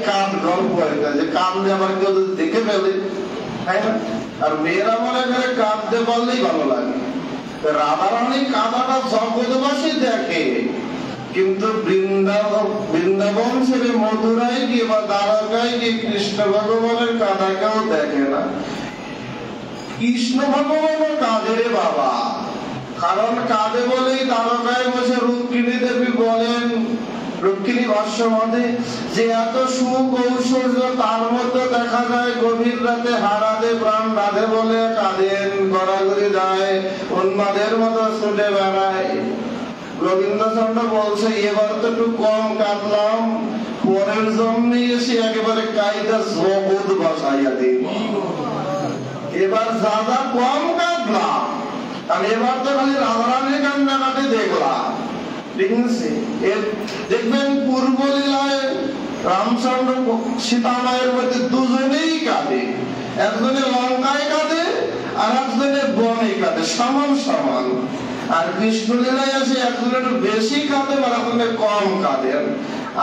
গল্প হয়ে যায়, যে কাঁদলে আবার কেউ যদি দেখে ফেলে, তাই না? আর মেয়েরা মনে করে কাঁদতে পারলেই ভালো লাগে। রাধারানী কাঁদাটা জগৎবাসী দেখে, কিন্তু বৃন্দাবন ছেড়ে মথুরায় গিয়ে বা দ্বারকায় গিয়ে কৃষ্ণ ভগবানের কাঁদা কেউ দেখে না। কৃষ্ণ ভগবান কাঁদে রে বাবা, কারণ কাঁদে বলেই দ্বারকায় বসে রুক্মিণী দেবী বলেন, রুক্মিণী ভাষ্যমতে, যে এত সুখ ঐশ্বর্য তার মধ্যে দেখা যায় গভীর রাতে হারাতে প্রাণ রাধে বলে কাঁদেন, গড়াগড়ি যায়, উন্মাদের মতো ছুটে বেড়ায়। রবীন্দ্রচন্দ্র বলছে, এবার তো একটু কম কাঁদলাম, পরের জন্মে এসে একেবারে কায়দা জগৎ বসাইয়া দিই। এবার যা যা কম কাঁদলাম, আর এবার তো খালি রাধারানীর কান্নাকাটি দেখলাম। দেখবেন পূর্ব লীলায় রামচন্দ্র সীতা মায়ের মধ্যে দুজনেই কাঁদে, একজনে লঙ্কায় কাঁদে আর একজনে বনে কাঁদে, সমান সমান। আর কৃষ্ণ লীলায় এসে একজনে একটু বেশি কাঁদে আর একজনে কম কাঁদে।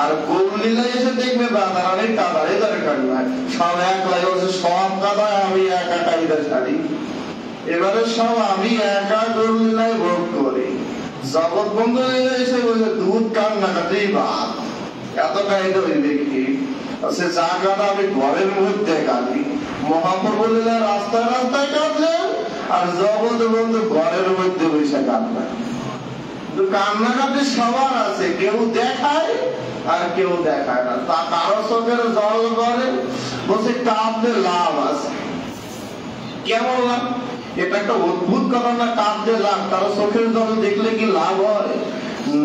আর গৌর লীলায় এসে দেখবে রাধারানীর কাঁদারই দরকার নাই, সব একলাই বলছে, সব কাঁদায় আমি একা কাঁদতে ছাড়ি, এবারে সব আমি একা গৌর লীলায় ভোগ করি। জগৎ বন্ধু এসে বলছে দুধ কান্নাকাটেই বাদ, এত কাহিনী ওই দেখি সে যা কাঁদা আমি ঘরের মধ্যে কাঁদি। মহাপ্রভু লীলা রাস্তায় রাস্তায় কাঁদলেন, আর জগৎ বন্ধু ঘরের মধ্যে বসে কাঁদলেন। কান্নাকাটি সবার আছে, কেউ দেখায় আর কেউ দেখায় না। তা কারো চোখের জল করে বলছে কাঁদলে লাভ আছে। কেমন লাভ? এটা একটা অদ্ভুত কথা না, কাঁদতে লাভ। কারো চোখের জল দেখলে কি লাভ হয়?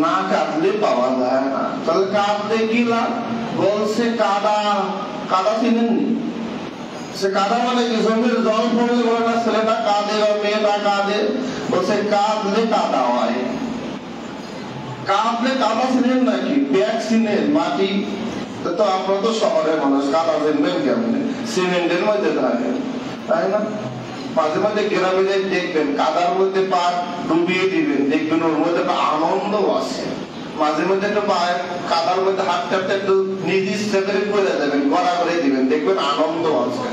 না কাঁদলে পাওয়া যায় না। তাহলে কাঁদলে কি লাভ? বলছে কাদা, কাদা চিনেননি? সে কাদা মানে কি? জমির জল পড়লে বলে না ছেলেটা কাঁদে বা মেয়েটা কাঁদে, বলছে কাঁদলে কাদা হয়। কাঁদলে কাদা চিনেন নাকি? ব্যাগ চিনেন? মাটি তো আপনারা তো শহরের মানুষ, কাদা চিনবেন কেমনে? সিমেন্টের মধ্যে থাকেন, তাই না? মাঝে মাঝে গ্রামে দেখবেন কাদার মধ্যে পা ডুবিয়ে দিবেন, দেখবেন ওর মধ্যে একটা আনন্দ আছে। মাঝে মধ্যে একটু কাদার মধ্যে হাত টাটটা একটু নির্দিষ্ট করে পড়ে যাবেন, গড়া করে দিবেন, দেখবেন আনন্দ আছে।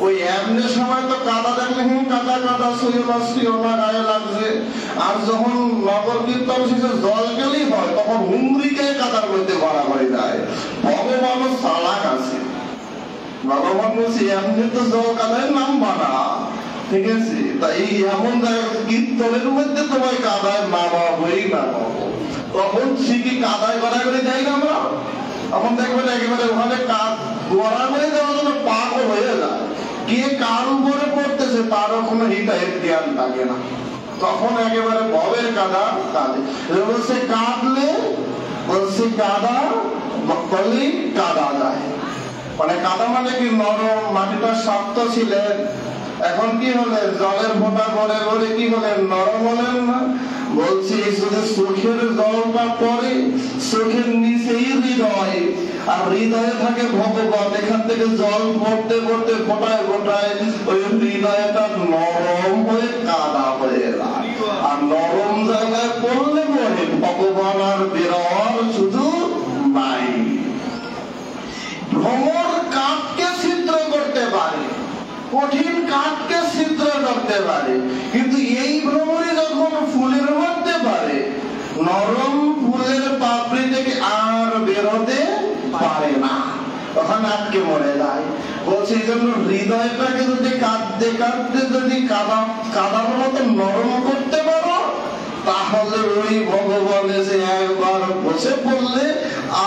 ওই এমনি সময় তো কাদা দেখলে কাদা কাদা সইলা গায়ে লাগছে। আর যখন নগর কীর্তন শেষে জল গেলেই হয়, তখন হুমড়িকে কাদার মধ্যে গড়া করে যায়। ভগবানও চালাক আছে। ভগবান বলছে এমনি তো জল কাদায় নাম বানা, ঠিক আছে? তাই এমন কীর্তনের মধ্যে তোমায় কাদায় নামাবই নামাবো। তখন ঠিকই কাদায় গড়া করে যাই না আমরা। তখন দেখবেন একেবারে ওখানে গড়া করে দেওয়ার জন্য পাগল হয়ে যায়। কে কার উপরে পড়তেছে তারও কোনো হিতাহিত জ্ঞান থাকে না। তখন একেবারে ভবের কাদা কাঁদে। বলছে কাঁদলে, বলছে কাদা বললেই কাদা যায়। মানে কাদা মানে কি? নরম, মাটিটা শক্ত ছিলেন, এখন কি হলেন? জলের ফোঁটা পরে পরে কি হলেন? নরম হলেন না? বলছি শুধু চোখের জলটা পরে, চোখের নিচেই হৃদয়, আর হৃদয়ে থাকে ভগবান। এখান থেকে জল পড়তে পড়তে ফোটায় ফোটায় ওই হৃদয়টা নরম হয়ে কাদা হয়ে যায়। আর নরম জায়গায় পড়লে পরে ভগবান আর বেরোয়ার শুধু নাই। ভ্রমর কাঠকে ছিদ্র করতে পারে, কঠিন কাঠকে ছিদ্র করতে পারে, কিন্তু এই ভ্রমরে যখন ফুলের মধ্যে পারে, নরম ফুলের পাপড়ি থেকে আর বেরোতে পারে না, তখন আটকে মরে যায়। বলছে এই জন্য হৃদয়টাকে যদি কাঁদতে কাঁদতে যদি কাদার মতো নরম করতে পারো, তাহলে ওই ভগবান এসে একবার বসে পড়লে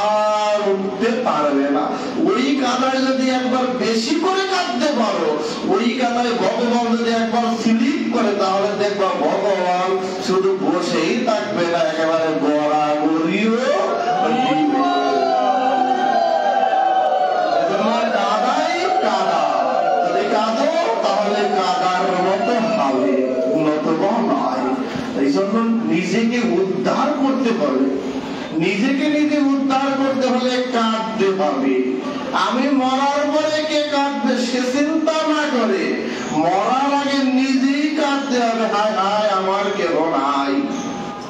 আর উঠতে পারবে না। ওই কাদায় যদি একবার বেশি করে কাঁদতে পারো, ওই কাদায় ভগবান যদি একবার স্লিপ করে, তাহলে দেখবা ভগবান শুধু বসেই থাকবে না, একেবারে গড়াগড়িও কাদাই কাদা। যদি কাঁদো তাহলে কাদার মতো হবে, নতুবা নয়। এই জন্য নিজেকে উদ্ধার করতে হবে, নিজেকে নিজে উদ্ধার করতে হলে কাঁদতে হবে। আমি মরার পরে কে কাঁদবে সে চিন্তা না করে মরার আগে নিজেই কাঁদতে হবে। হায় হায় আমার কেহ নাই,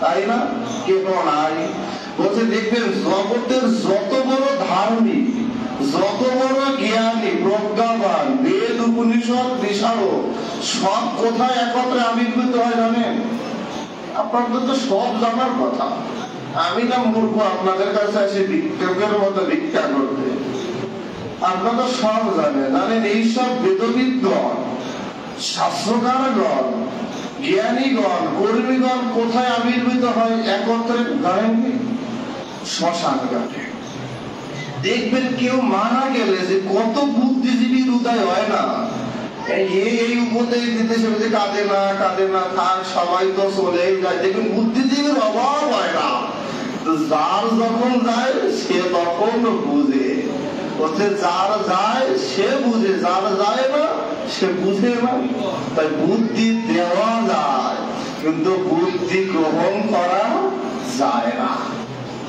তাই না? কেহ নাই। বলছে দেখবেন জগতের যত বড় ধার্মিক, যত বড় জ্ঞানী, প্রজ্ঞাবান, বেদ উপনিষদ বিশারদ, সব কোথায় একত্রে আবির্ভূত হয় জানেন? আপনাদের তো সব জানার কথা। আমি না মূর্খ আপনাদের কাছে এসে ভিক্ষুকের মতো ভিক্ষা করতে। আপনারা সব জানেন। এইসব বেদবিদগণ, শাস্ত্রকারগণ, জ্ঞানীগণ, কর্মীগণ কোথায় আবির্ভূত হয় একত্রে জানেন কি? শ্মশান ঘাটে। দেখবেন কেউ মারা গেলে যে কত বুদ্ধিজীবীর উদয় হয় না, এই উপদেশ দিতে সে কাঁদে না কাঁদে না, থাক সবাই তো চলেই যায়। দেখুন বুদ্ধিজীবীর অভাব হয় না। যার যখন যায় সে তখন বুঝে, যার যায় সে বুঝে, যার যায় না সে বুঝে না। তাই বুদ্ধি দেওয়া যায়, কিন্তু বুদ্ধি গ্রহণ করা যায় না।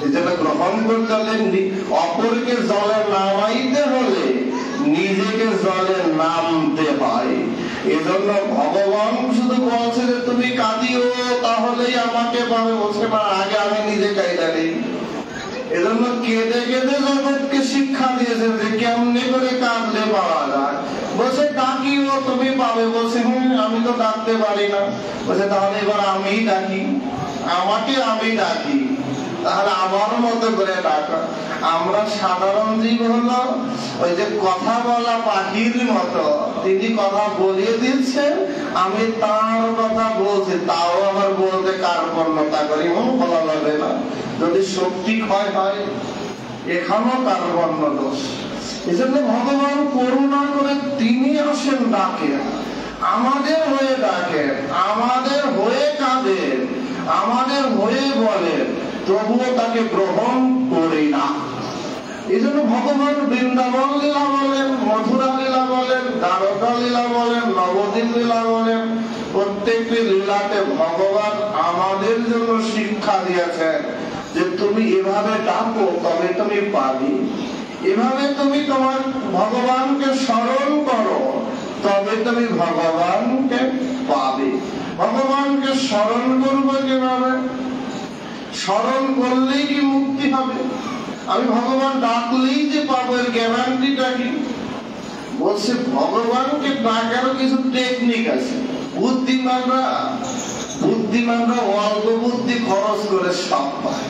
এই জন্য গ্রহণ করতে হলে অপরকে জলে নামাইতে হলে নিজেকে জলে নামতে হয়। এজন্য ভগবান শুধু বলছে যে তুমি কাঁদিও তাহলেই আমাকে পাবে, বলছে না আগে আমি নিজে কাঁদা নেই। এজন্য কেঁদে কেঁদে জগৎকে শিক্ষা দিয়েছেন যে কেমনে করে কাঁদলে পাওয়া যায়। বলছে ডাকিও তুমি পাবে, বলছে আমি তো ডাকতে পারি না। বলছে তাহলে এবার আমি ডাকি, আমাকে আমি ডাকি, তাহলে আমার মতো করে ডাকা। আমরা সাধারণ জীব হলো ওই যে কথা বলা পাখির মতো, তিনি কথা বলিয়ে দিচ্ছেন, আমি তার কথা বলছি, তাও আবার বলতে কার্পণ্যতা করি, বলা যাবে না। যদি শক্তি ক্ষয় হয় এখানেও কার্পণ্য দোষ। এজন্য ভগবান করুণা করে তিনি আসেন ডাকেন, আমাদের হয়ে ডাকেন, আমাদের হয়ে কাঁদেন, আমাদের হয়ে বলেন। তবুও তাকে গ্রহণ করি না। এই জন্য ভগবান বৃন্দাবন লীলা বলেন, মথুরা লীলা বলেন, দ্বারকা লীলা বলেন, নবদ্বীপ লীলা বলেন, প্রত্যেকটি লীলাতে ভগবান আমাদের জন্য শিক্ষা দিয়েছেন যে তুমি এভাবে ডাকো তবে তুমি পাবি, এভাবে তুমি তোমার ভগবানকে স্মরণ করো তবে তুমি ভগবানকে পাবে। ভগবানকে স্মরণ করবো কিভাবে? স্মরণ করলেই কি মুক্তি হবে? আমি ভগবান ডাকলেই যে পাবো এর গ্যারান্টিটা কি? বলছে ভগবানকে ডাকারও কিছু টেকনিক আছে। বুদ্ধিমানরা অল্প বুদ্ধি খরচ করে সব পায়,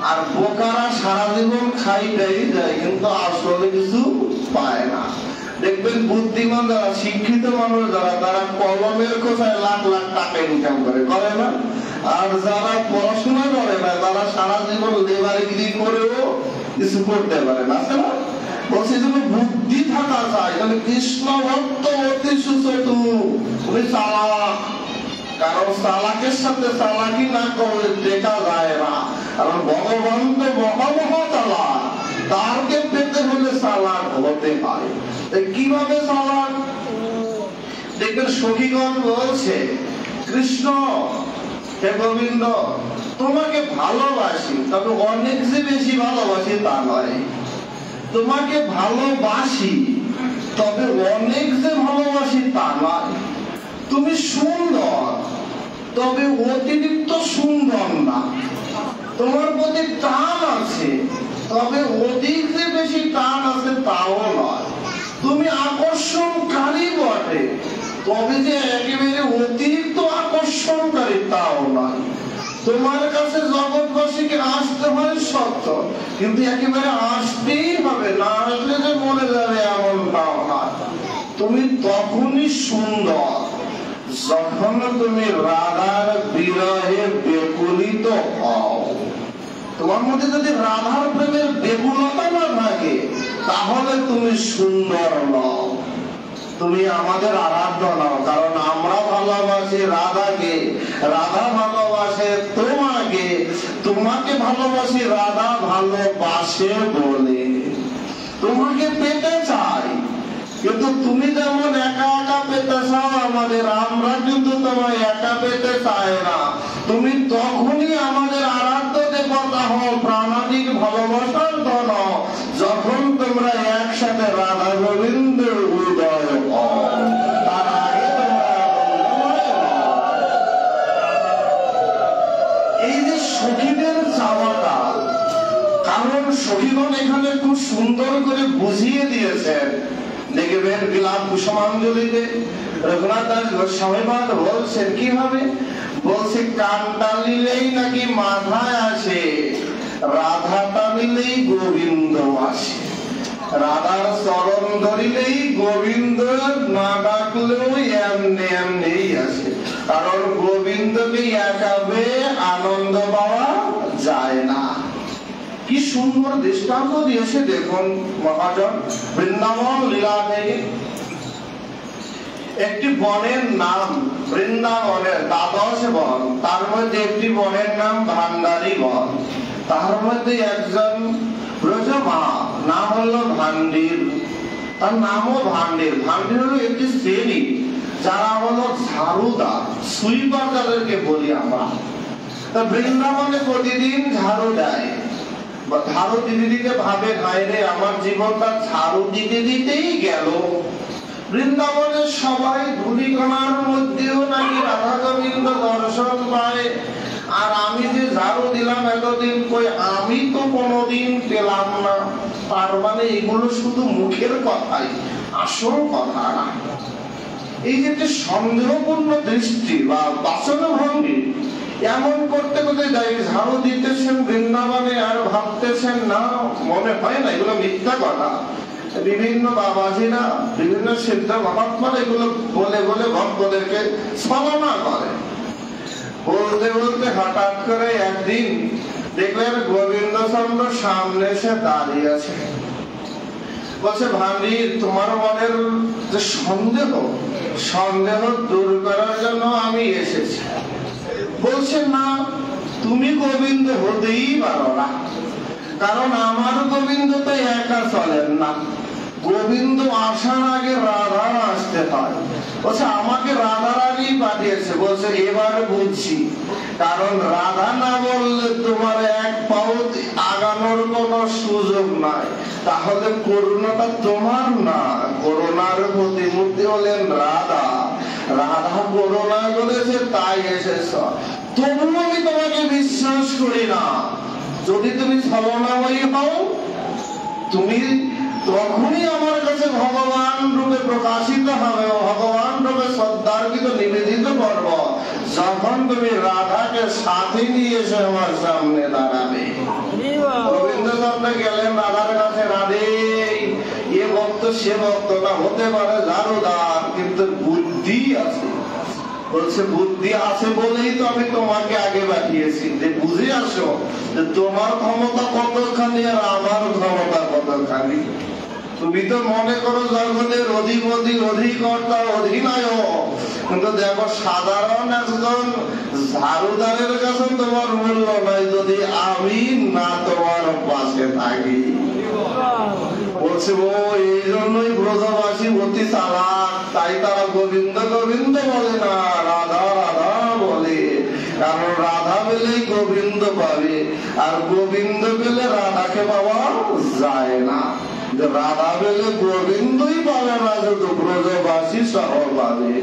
আর বোকারা সারা জীবন খাইটাই যায় কিন্তু আসলে কিছু পায় না। দেখবেন বুদ্ধিমান যারা, শিক্ষিত মানুষ যারা, তারা কলমের কোথায় লাখ লাখ টাকা ইনকাম করে না? আর যারা পড়াশোনা করে না তারা সারা জীবন লেবারগিরি করেও কিছু করতে পারে না। বলছে বুদ্ধি থাকা চাই। কৃষ্ণ ভক্ত অতি সুচতু, তুমি চালাক, কারণ চালাকের সাথে চালাকি না করলে দেখা যায় না। কারণ ভগবান তো মহামহা চালাক, তারকে পেতে হলে চালাক হতে পারে। কিভাবে চালাক? দেখবেন সখীগণ বলছে, কৃষ্ণ হে গোবিন্দ তোমাকে ভালোবাসি, তবে অনেক যে বেশি ভালোবাসি তা নয়। তোমাকে ভালোবাসি তবে অনেক যে ভালোবাসি তা নয়। তুমি সুন্দর তবে অতিরিক্ত সুন্দর না। তোমার প্রতি টান আছে তবে অধিক যে বেশি টান আছে তাও নয়। তুমি আকর্ষণকারী বটে, তবে যে একেবারে অতিরিক্ত আকর্ষণকারী তাও নয়। তোমার কাছে জগৎবাসীকে আসতে হয় সত্য, কিন্তু একেবারে আসতেই হবে, না আসলে যে মরে যাবে এমনটাও নয়। তুমি তখনই সুন্দর যখন তুমি রাধার বিরহে বেকুলিত হও। তোমার মধ্যে যদি রাধার প্রেমের বেকুলতা না থাকে তাহলে তুমি সুন্দর নও, তুমি আমাদের আরাধ্য নও। কারণ আমরা ভালোবাসি রাধাকে, রাধা ভালোবাসে তোমাকে, তোমাকে ভালোবাসি রাধা ভালোবাসে বলে। তোমাকে পেতে চাই, কিন্তু তুমি যেমন একা একা পেতে চাও আমাদের, আমরা কিন্তু তোমায় একা পেতে চাই না। তুমি তখনই আমাদের আরাধ্য দেবতা হও, প্রাণাধিক ভালোবাসার ধন, যখন তোমরা একসাথে রাধা গোবিন্দের উদয় হও। তার আগে এই যে সখীদের চাওয়াটা, কারণ সখীগণ এখানে খুব সুন্দর করে বুঝিয়ে দিয়েছেন। দেখবেন বিলাপ কুসুমাঞ্জলিতে রঘুনাথ দাস গোস্বামী মহারাজ বলছেন কিভাবে, বলছে কান টানিলেই নাকি মাথায় আসে, রাধা টানিলেই গোবিন্দ আসে। রাধার চরণ ধরিলেই গোবিন্দ না ডাকলেও এমনি এমনি আসে, কারণ গোবিন্দকে একাবে আনন্দ পাওয়া যায় না। কি সুন্দর দৃষ্টান্ত দিয়েছে দেখুন মহাজন বৃন্দাবন লীলা থেকে। একটি বনের নাম বৃন্দাবনের দ্বাদশ বন, তার মধ্যে একটি বনের নাম ভান্ডারী বন। তার মধ্যে একজন ব্রজমা, নাম হলো ভান্ডির, তার নামও ভান্ডির। ভান্ডির হলো একটি শ্রেণী যারা হলো ঝাড়ুদার, সুইপার যাদেরকে বলি আমরা। তা বৃন্দাবনে প্রতিদিন ঝাড়ু দেয়, ঝাড়ু দিতে দিতে ভাবে ভাইরে আমার জীবনটা ঝাড়ু দিতে দিতেই গেল। বৃন্দাবনের সবাই ধূলিকণার মধ্যেও নাকি রাধা গোবিন্দ দর্শন পায়, আর আমি যে ঝাড়ু দিলাম এতদিন, কই আমি তো কোনোদিন পেলাম না। তার মানে এগুলো শুধু মুখের কথাই, আসল কথা না। এই যে সন্দেহপূর্ণ দৃষ্টি বা বাসনা ভঙ্গি, এমন করতে করতে যাই ঝাড়ু দিতেছেন বৃন্দাবনে আর ভাবতেছেন না, মনে হয় না এগুলো মিথ্যা কথা। বিভিন্ন বাবাজিরা, বিভিন্ন সিদ্ধ মহাত্মারা এগুলো বলে বলে ভক্তদেরকে ছলনা করে। বলতে বলতে হঠাৎ করে একদিন দেখলেন গোবিন্দ চন্দ্র সামনে এসে দাঁড়িয়ে আছে। বলছে ভান্ডির, তোমার মনের যে সন্দেহ দূর করার জন্য আমি এসেছি। বলছে না, তুমি গোবিন্দ হতেই পারো না, কারণ আমার গোবিন্দ তো একা চলেন না, গোবিন্দ আসার আগে রাধা আসতে হয়। বলছে আমাকে রাধা রানী পাঠিয়েছে। বলছে এবার বুঝছি, কারণ রাধা না বললে তোমার এক পাও আগানোর কোনো সুযোগ নাই। তাহলে করুণাটা তোমার না, করুণার প্রতিমূর্তি হলেন রাধা। রাধা করুণা করেছে তাই এসেছ। তবু আমি তোমাকে বিশ্বাস করি না। যদি তুমি ছলনাময়ী হও, তুমি তখনই আমার কাছে ভগবান রূপে প্রকাশিত হবে, ভগবান রূপে শ্রদ্ধার্পিত নিবেদিত করব, যখন তুমি রাধাকে সাথে নিয়ে এসে আমার সামনে দাঁড়াবে। গোবিন্দ চন্দ্র গেলেন রাধার কাছে। রাধে, এ ভক্ত সে ভক্ত না, হতে পারে জারুদার, কিন্তু বুদ্ধি আছে। বলছে বুদ্ধি আছে বলেই তো আমি তোমাকে আগে পাঠিয়েছি, যে বুঝে আসো যে তোমার ক্ষমতা কতখানি আর আমার ক্ষমতা কতখানি। তুমি তো মনে করো জগতের অধিপতি, অধিকর্তা, অধিনায়ক, কিন্তু দেখো সাধারণ একজন ঝাড়ুদারের কাছে তোমার মূল্য নাই যদি আমি না তোমার পাশে থাকি। বলছে ও এই জন্যই ব্রজবাসী অতি চালাক, তাই তারা গোবিন্দ গোবিন্দ বলে না, রাধা রাধা বলে। কারণ রাধা পেলেই গোবিন্দ পাবে, আর গোবিন্দ পেলে রাধাকে পাওয়া যায় না। রাধা পেলে গোবিন্দই পাবে না, শুধু ব্রজবাসী সহ পাবে।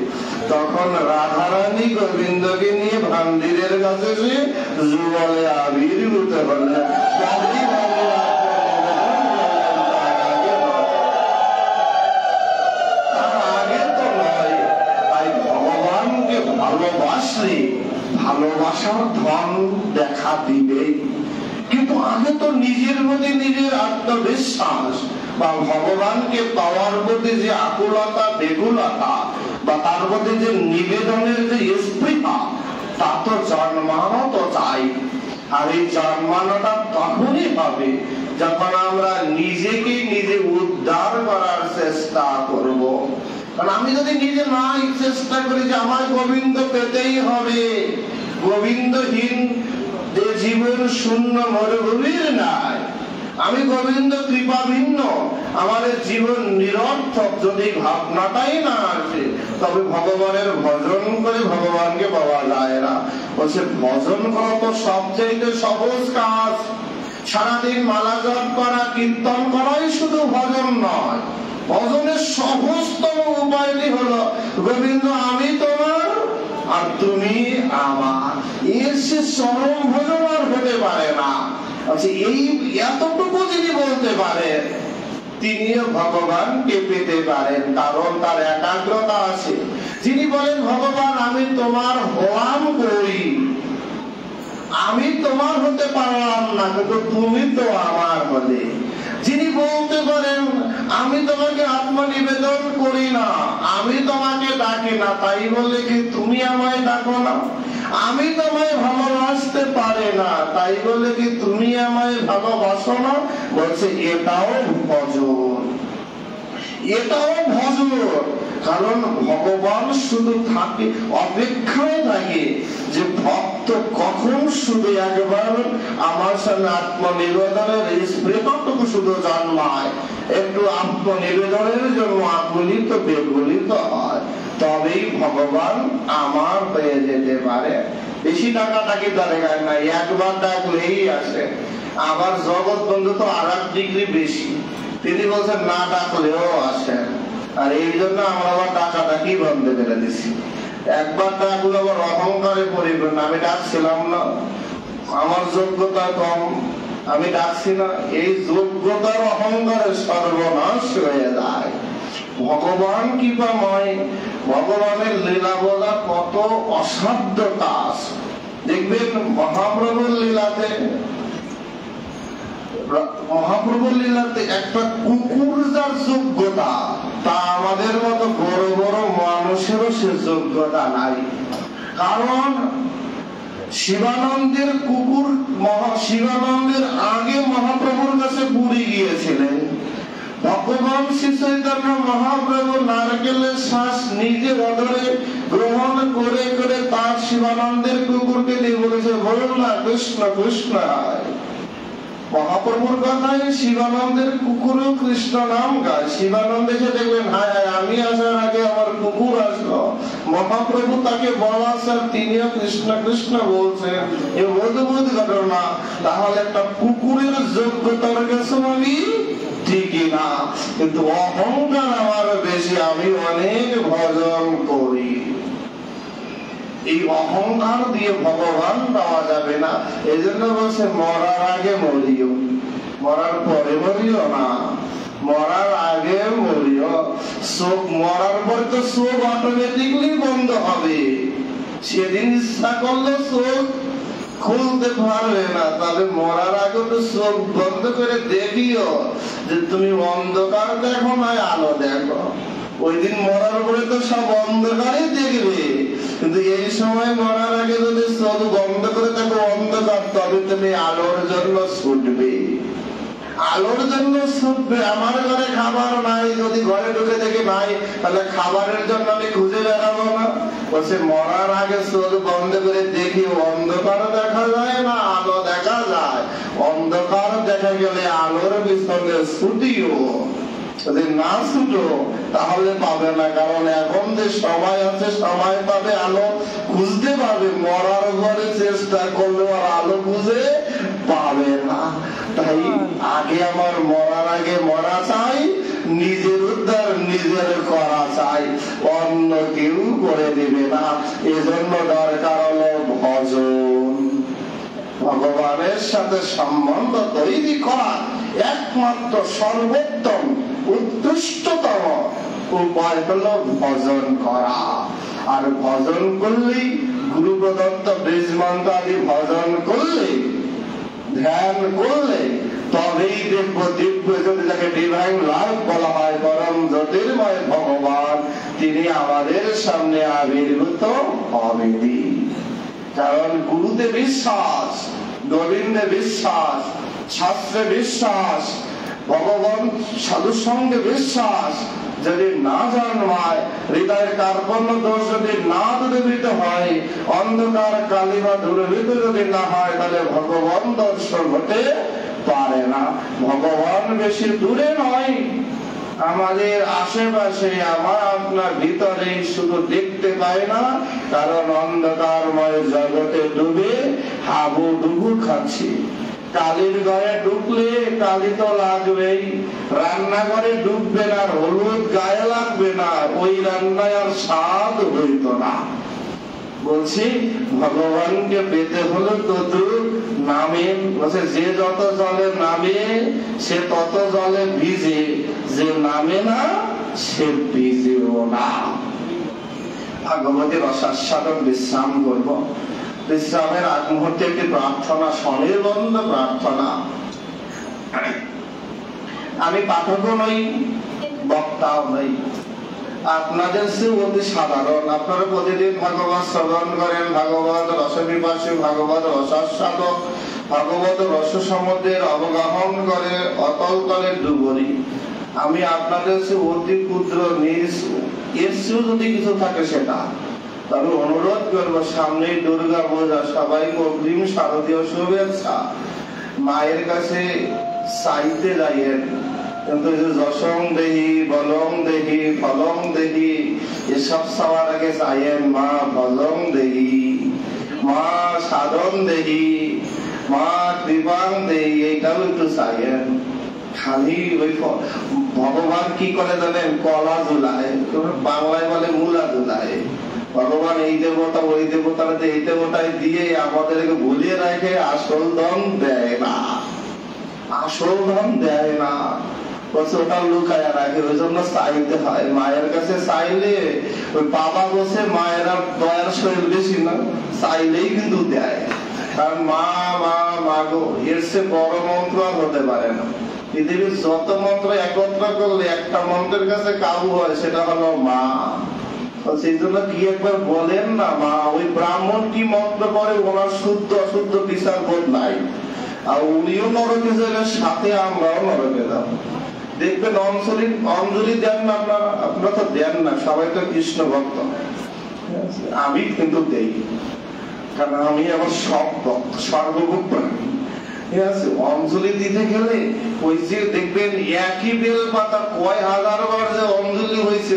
তখন রাধারানী গোবিন্দকে নিয়ে ভান্ডিরের কাছে সে যুগলে আবির্ভূত হলেন। ভালোবাসলে ভালোবাসার ধন দেখা দিবে, কিন্তু আগে তো নিজের প্রতি নিজের আত্মবিশ্বাস বা ভগবানকে পাওয়ার প্রতি যে আকুলতা বেকুলতা বা তার প্রতি যে নিবেদনের যে স্পৃহা, তা তো জন্মানো তো চাই। আর এই জন্মানোটা তখনই হবে যখন আমরা নিজেকে নিজে উদ্ধার করার চেষ্টা করব। কারণ আমি যদি নিজে না চেষ্টা করি যে আমার গোবিন্দ পেতেই হবে, গোবিন্দহীন যে জীবন শূন্য মরুভূমির নাই, আমি গোবিন্দ কৃপা ভিন্ন, আমার জীবন নিরর্থক, যদি ভাবনাটাই না আসে তবে ভগবানের ভজন করে ভগবানকে পাওয়া যায় না। বলছে ভজন করা তো সবচেয়ে সহজ কাজ। সারাদিন মালা জপ করা, কীর্তন করাই শুধু ভজন নয়। ভজনের সহজতম উপায়টি হলো গোবিন্দ আমি তোমার আর তুমি আমার। এর সে চরম ভজন আর হতে পারে না। আচ্ছা, এই এতটুকু যিনি বলতে পারেন তিনিও ভগবানকে পেতে পারেন, কারণ তার একাগ্রতা আছে। যিনি বলেন ভগবান আমি তোমার হলাম কই, আমি তোমার হতে পারলাম না, কিন্তু তুমি তো আমার হলে। যিনি বলতে পারেন আমি তোমাকে আত্মনিবেদন করি না, আমি তোমাকে ডাকি না, তাই বলে কি তুমি আমায় ডাকো না। আমি তোমায় ভালোবাসতে পারি না, তাই বলে কি তুমি আমায় ভালোবাসো না। বলছে এটাও ভজন, এটাও ভজন। কারণ ভগবান শুধু থাকে অপেক্ষায় থাকে যে ভক্ত কখন শুধু একবার আমার সামনে আত্মনিবেদনের স্পৃহটুকু শুধু জন্মায়, একটু আত্মনিবেদনের জন্য আকুলিত বেগুলিত হয়, তবেই ভগবান আমার হয়ে যেতে পারে। বেশি টাকাটাকি দরকার নাই, একবার ডাকলেই আসে। আবার জগৎ বন্ধু তো আর এক ডিগ্রি বেশি, তিনি বলছেন না ডাকলেও আসেন। আর এই জন্য আমরা আবার ডাকাডাকি বন্ধ করে দিচ্ছি। একবার ডাকলে আবার অহংকারে পরিপূর্ণ, আমি ডাকছিলাম না, আমার যোগ্যতা কম, আমি ডাকছি না, এই যোগ্যতার অহংকারে সর্বনাশ হয়ে যায়। ভগবান কৃপাময়, ভগবানের লীলা বলা কত অসাধ্য কাজ। দেখবেন মহাপ্রভুর লীলাতে, মহাপ্রভুর লীলাতে একটা কুকুর যার যোগ্যতা, তা আমাদের মতো বড় বড় মানুষেরও সে যোগ্যতা নাই। কারণ শিবানন্দের কুকুর, শিবানন্দের আগে মহাপ্রভুর কাছে পুরী গিয়েছিলেন। ভগবান শ্রী চৈতন্য মহাপ্রভু নারকেলের শ্বাস নিজে অধরে গ্রহণ করে করে তার শিবানন্দের কুকুরকে দিয়ে বলেছে, বল না কৃষ্ণ কৃষ্ণ হায়। মহাপ্রভুর কথায় শিবানন্দের কুকুরও কৃষ্ণ নাম গায়। শিবানন্দ এসে দেখবেন, হায় হায়, আমি আসার আগে আমার কুকুর আসলো। মহাপ্রভু তাকে বলাচ্ছেন, তিনিও কৃষ্ণ কৃষ্ণ বলছেন। এ অদ্ভুত ঘটনা। তাহলে একটা কুকুরের যোগ্যতার কাছে আমি ঠিকই না, কিন্তু অহংকার আমার বেশি, আমি অনেক ভজন করি। এই অহংকার দিয়ে ভগবান পাওয়া যাবে না। এই জন্য বলছে, মরার আগে মরিও, মরার পরে মরিও না, মরার আগে মরিও। চোখ মরার পরে তো চোখ অটোমেটিকলি বন্ধ হবে। সেদিন ইচ্ছা করলে চোখ খুলতে পারবে না, তবে মরার আগে তো চোখ বন্ধ করে দেখিও যে তুমি অন্ধকার দেখো না আলো দেখো। ওই দিন মরার পরে তো সব অন্ধকারই দেখবে, কিন্তু এই সময় মরার আগে যদি চোখ বন্ধ করে দেখো অন্ধকার, তবে তুমি আলোর জন্য ছুটবে, আলোর জন্য ছুটবে। আমার ঘরে খাবার নাই, যদি ঘরে ঢুকে দেখে নাই, তাহলে খাবারের জন্য আমি খুঁজে বেড়াবো না। বলছে মরার আগে চোখ বন্ধ করে দেখি, অন্ধকার দেখা যায় না আলো দেখা যায়। অন্ধকার দেখা গেলে আলোর পিছনে ছুটিও, যদি না ছুটো তাহলে পাবে না। কারণ এখন যে সময় আছে, সময় পাবে, আলো খুঁজতে পাবে। মরার ঘরে চেষ্টা করলেও আর আলো খুঁজে পাবে না। তাই আগে আমার মরার আগে মরা চাই, নিজের উদ্ধার নিজের করা চাই, অন্য কেউ করে দিবে না। এজন্য দরকার হলো ভজন। ভগবানের সাথে সম্বন্ধ তৈরি করা একমাত্র সর্বোত্তম উৎকৃষ্টতম উপায় হলো ভজন করা। আর ভজন করলেই গুরু প্রদত্ত বীজ মন্ত্র আদি ভজন করলে, ধ্যান করলে, তবেই দেখব দিব্য জ্যোতি, যাকে ডিভাইন লাইফ বলা হয়, পরম জ্যোতির্ময় ভগবান, তিনি আমাদের সামনে আবির্ভূত হবেনি। কারণ গুরুতে বিশ্বাস, গোবিন্দে বিশ্বাস, শাস্ত্রে বিশ্বাস, ভগবান সাধুর সঙ্গে বিশ্বাস যদি না জন্মায়, হৃদয়ের কার্পণ্য দোষ যদি না দূরীভূত হয়, অন্ধকার কালিমা দূরীভূত যদি না হয়, তাহলে ভগবান দর্শন হতে পারে না। ভগবান বেশি দূরে নয়, আমাদের আশেপাশে, আমার আপনার ভিতরে, শুধু দেখতে পাই না। কারণ অন্ধকারময় জগতে ডুবে হাবুডুবু খাচ্ছি। কালির ঘরে ঢুকলে কালি তো লাগবেই, রান্নাঘরে ঢুকবে না, হলুদ গায়ে লাগবে না, ওই রান্নায় আর স্বাদ হইত না। বলছি ভগবানকে পেতে হলো তত নামে, বলছে যে যত জলে নামে সে তত জলে ভিজে, যে নামে না সে ভিজেও না। ভাগবতের রসাস্বাদন বিশ্রাম করব। বিশ্রামের আগ মুহূর্তে একটি প্রার্থনা, স্বনির্বন্ধ প্রার্থনা। আমি পাঠকও নই, বক্তাও নই, আপনাদের সে অতি সাধারণ। আপনারা প্রতিদিন ভাগবত শ্রবণ করেন, ভাগবত রসপিপাসী, ভাগবত রসাস্বাদক, ভাগবত রস সমুদ্রের অবগাহন করে অতল তলে ডুবরি। আমি আপনাদের সে অতি ক্ষুদ্র নিজ, এর চেয়েও যদি কিছু থাকে সেটা, তবে অনুরোধ করবো, সামনেই দুর্গা পূজা, সবাইকে অগ্রিম শারদীয় শুভেচ্ছা। মায়ের কাছে চাইতে যাইয়েন, কিন্তু যশং দেহি, বলং দেহি, ফলং দেহি, এসব চাওয়ার আগে চাইয়েন মা ভজং দেহি, মা সাধন দেহি, মা কৃপাং দেহি, এইটাও একটু চাইয়েন। খালি ওই ভগবান কি করে জানেন, কলা ঝুলায়, বাংলায় বলে মূলা ঝুলায়। ভগবান এই দেবতা ওই দেবতা, এই দেবতায় দিয়ে আমাদেরকে ভুলিয়ে রাখে, আসল ধন দেয় না, আসল ধন দেয় না, ওটা লুকায় রাখে। ওই জন্য চাইতে হয়, মায়ের কাছে চাইলে, ওই বাবা বসে মায়েরা দয়ার শরীর বেশি না, চাইলেই কিন্তু দেয়। কারণ মা মা মাগো, এর সে বড় মন্ত্র হতে পারে না। পৃথিবীর যত মন্ত্র একত্র করলে একটা মন্ত্রের কাছে কাবু হয়, সেটা হলো মা। সেই জন্য কি একবার বলেন না মা। ওই ব্রাহ্মণ কি মন্ত্র করে, ওনার শুদ্ধ অশুদ্ধ বিচার বোধ নাই, আর উনিও নরকে যাবেন, সাথে আমরাও নরকে যাব। দেখবেন অঞ্জলি দেন না আপনারা, আপনারা তো দেন না, সবাই তো কৃষ্ণ ভক্ত। আমি কিন্তু দেই, কারণ আমি আবার সব সর্বভুক্ত। ঠিক আছে, অঞ্জলি দিতে গেলে ওই যে দেখবেন একই বেল পাতা কয় হাজার বার যে অঞ্জলি হয়েছে।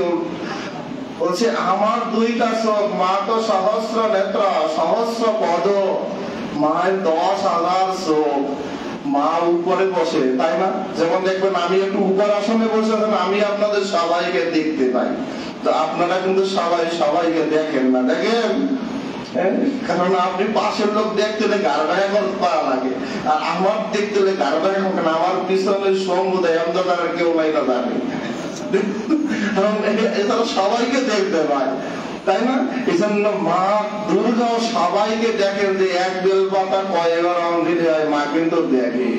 বলছে আমার দুইটা চোখ, মা তো সহস্র নেত্র সহস্র পদ, মায়ের 10,000 চোখ, মা উপরে বসে, তাই না? যেমন দেখবেন আমি একটু উপর আসনে বসে আছেন, আমি আপনাদের সবাইকে দেখতে পাই, তো আপনারা কিন্তু সবাইকে দেখেন না, দেখেন? কারণ আপনি পাশের লোক দেখতে হলে গাড়া করা লাগে, আর আমার দেখতে হলে গাড়া করে না। আমার পিছনে সমুদায় আমরা কেউ নাই না জানি, সবাইকে দেখতে পায়, তাই না? এই জন্য মা দুর্গা সবাইকে দেখেন যে এক বেল পাতা কয়েকবার অঞ্জলি হয়, মা কিন্তু দেখে।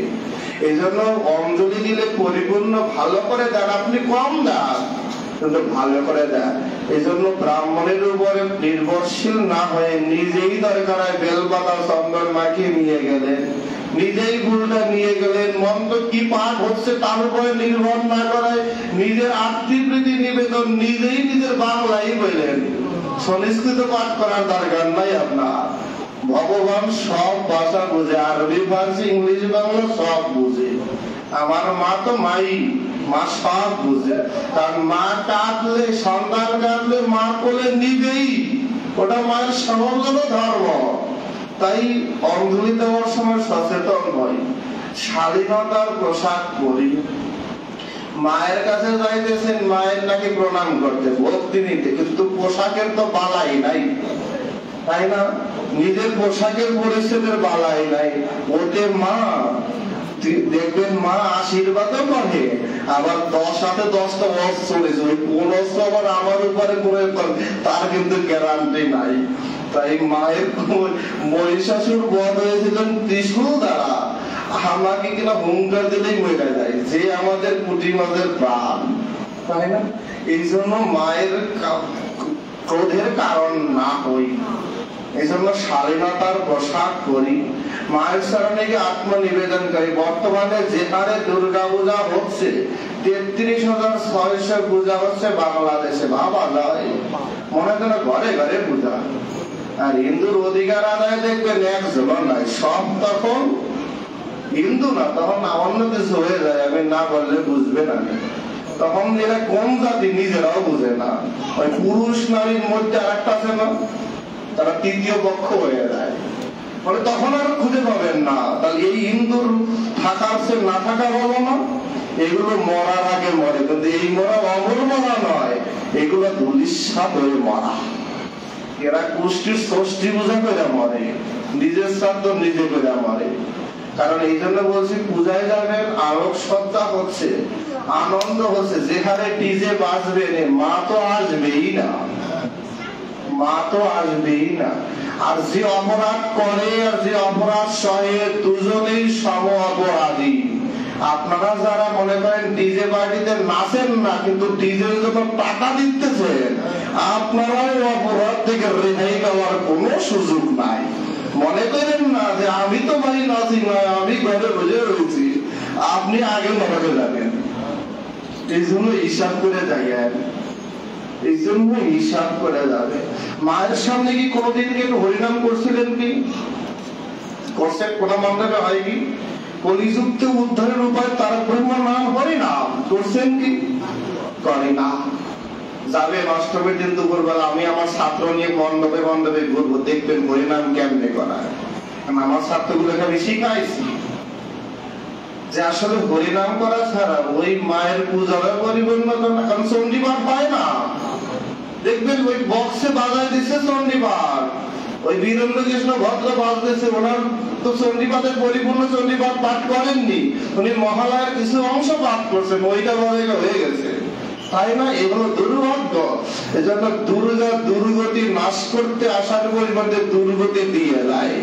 এই জন্য অঞ্জলি দিলে পরিপূর্ণ ভালো করে দেন, আপনি কম দেন কিন্তু ভালো করে দেন। এই জন্য ব্রাহ্মণের উপরে নির্ভরশীল না হয়ে নিজেই দরকার হয় বেলপাতা চন্দন মাখিয়ে নিয়ে গেলেন, নিজেই ফুলটা নিয়ে গেলেন, মন্ত্র কি পাঠ হচ্ছে তার উপরে নির্ভর না করে নিজের আত্মীয়প্রীতি নিবেদন নিজেই নিজের বাংলায় বললেন, সংস্কৃত পাঠ করার দরকার নাই আপনার। ভগবান সব ভাষা বুঝে, আরবি, ফার্সি, ইংলিশ, বাংলা সব বুঝে। আমার মা তো মা সব বুঝে, কারণ মা কাঁদলে, সন্তান কাঁদলে মা কোলে নিবেই, ওটা মায়ের সমগ্র ধর্ম। তাই অঞ্জলি দেওয়ার সময় সচেতন হই, শালীনতার পোশাক পরি। মায়ের কাছে যাইতেছেন, মায়ের নাকি প্রণাম করতে, ভক্তি নিতে, কিন্তু পোশাকের তো বালাই নাই, তাই না? নিজের পোশাকের পরিচ্ছদের বালাই নাই। ওতে মা দেখবেন মা আশীর্বাদও করে, আবার 10 হাতে 10টা অস্ত্র চলেছে, ওই কোন অস্ত্র আবার আমার উপরে প্রয়োগ করে তার কিন্তু গ্যারান্টি নাই। তাই মায়ের মহিষাসুর বধ হয়েছিলেন ত্রিশূল দ্বারা, আমাকে কিনা হুঙ্কার দিলেই মরে যায়, যে আমাদের কুটি মাঝের প্রাণ, তাই না? এই জন্য মায়ের ক্রোধের কারণ না হই, এই জন্য শালীনতার পোশাক করি, মায়ের সামনে আত্মনিবেদন করি। বর্তমানে যে হারে দুর্গা পূজা হচ্ছে, 33,600 পূজা হচ্ছে বাংলাদেশে, ভাবা যায়, মনে হয় ঘরে ঘরে পূজা। আর হিন্দুর অধিকার আদায় দেখবেন একজন নাই, সব তখন হিন্দু না, তখন অন্য কিছু হয়ে যায়, আমি না বললে বুঝবে না। তখন এরা কোন জাতি নিজেরাও বুঝে না, ওই পুরুষ নারীর মধ্যে আর একটা আছে না, তারা তৃতীয় পক্ষ হয়ে যায়, ফলে তখন আর খুঁজে পাবেন না। তাহলে এই হিন্দুর থাকার সে না থাকা বলো না, এগুলো মরার আগে মরে, কিন্তু এই মরা অমর মরা নয়, এগুলো ধুলিস্বাদ হয়ে মরা। এরা কুষ্টির ষষ্ঠী পূজা করে মরে, নিজের শ্রাদ্ধ নিজে করে মরে। কারণ এই জন্য বলছি, পূজায় যাবেন, আলোক সজ্জা হচ্ছে, আনন্দ হচ্ছে, যেখানে ডিজে বাজবে, মা তো আসবেই না, মা তো আসবেই না। আর যে অপরাধ করে আর যে অপরাধ সহে, দুজনেই সম অপরাধী। আপনারা যারা মনে করেন ডিজে পার্টিতে নাচেন না, কিন্তু ডিজের যখন টাকা দিতেছেন, আপনারাও অপরাধ থেকে রেহাই পাওয়ার কোনো সুযোগ নাই। মনে করেন না যে আমি তো ভাই নাচি না, আমি ঘরে বসে রয়েছি, আপনি আগে নরকে যাবেন। এই জন্য হিসাব করে দেখেন, এই জন্য হিসাব করে যাবে। মায়ের সামনে কি কোনদিন কেন হরিনাম করছিলেন কি? করছেন? কোন মন্ডপে হয় কি? কলিযুক্ত উদ্ধারের উপায় তার ব্রহ্ম নাম হরিনাম করছেন কি? করে না। যাবে অষ্টমীর দিন দুপুরবেলা, আমি আমার ছাত্র নিয়ে মন্ডপে মন্ডপে ঘুরবো, দেখবেন হরিনাম কেমনে করা। আমার ছাত্রগুলোকে আমি শিখাইছি যে আসলে হরিনাম করা ছাড়া ওই মায়ের পূজার পরিপূর্ণতা না, কারণ চণ্ডীপাঠ পায় না। দেখবেন ওই বক্সে বাজায় দিচ্ছে চণ্ডীপাঠ, ওই বীরেন্দ্র কৃষ্ণ ভদ্র বাজতেছে, ওনার তো চণ্ডীপাঠের পরিপূর্ণ চণ্ডীপাঠ পাঠ করেননি, উনি মহালয়ার কিছু অংশ পাঠ করছেন, ওইটা বাজাইটা হয়ে গেছে, তাই না? এগুলো দুর্ভাগ্য। এজন্য দুর্গা দুর্গতি নাশ করতে আসার পরিবর্তে দুর্গতি দিয়ে যায়।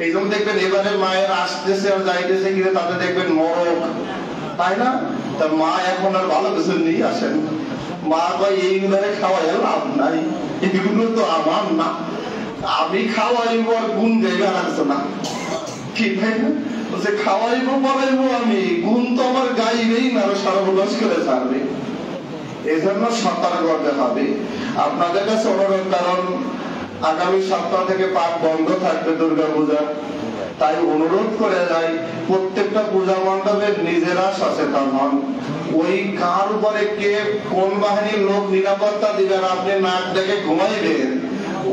এই জন্য দেখবেন এবারে মায়ের আসতেছে আর যাইতেছে, কিন্তু তাতে দেখবেন মরক, তাই না? তার মা এখন আর ভালো কিছু নিয়ে আসেন, মা কয় এইগুলারে খাওয়াই লাভ নাই, এগুলো তো আমার না, আমি খাওয়াইবো আর গুণ গাইবে লাগছে না, কি তাই না? খাওয়াইবো পড়াইবো আমি, গুণ তো আমার গাইবেই না, সর্বনাশ করে ছাড়বে। এজন্য সতর্ক হতে হবে। আপনাদের কাছে অনুরোধ, কারণ আগামী সপ্তাহ থেকে পাঠ বন্ধ থাকবে দুর্গা পূজা, তাই অনুরোধ করে যাই প্রত্যেকটা পূজা মণ্ডপে নিজেরা সচেতন হন। ওই কার উপরে কে কোন বাহিনীর লোক নিরাপত্তা দিবেন, আপনি নাক ডেকে ঘুমাইবেন,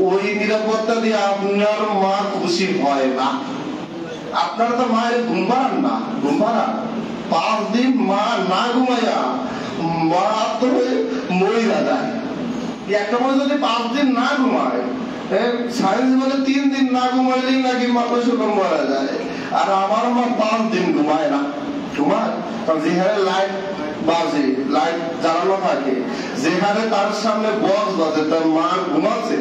ওই নিরাপত্তা দিয়ে আপনার মা খুশি হয় না। আপনারা তো মায়ের ঘুম পাড়ান না, ঘুম পাড়ান 5 দিন মা না ঘুমাইয়া মা তো মরিয়া যায়। একটা মানুষ যদি 5 দিন না ঘুমায়, সায়েন্স বলে 3 দিন না ঘুমাইলেই নাকি মানুষ মারা যায়। আর আমার মা 5 দিন ঘুমায় না, ঘুমায় কারণ যেখানে লাইট বাজে, লাইট জ্বালানো থাকে, যেখানে তার সামনে বক্স বাজে, তার মা ঘুমাচ্ছে,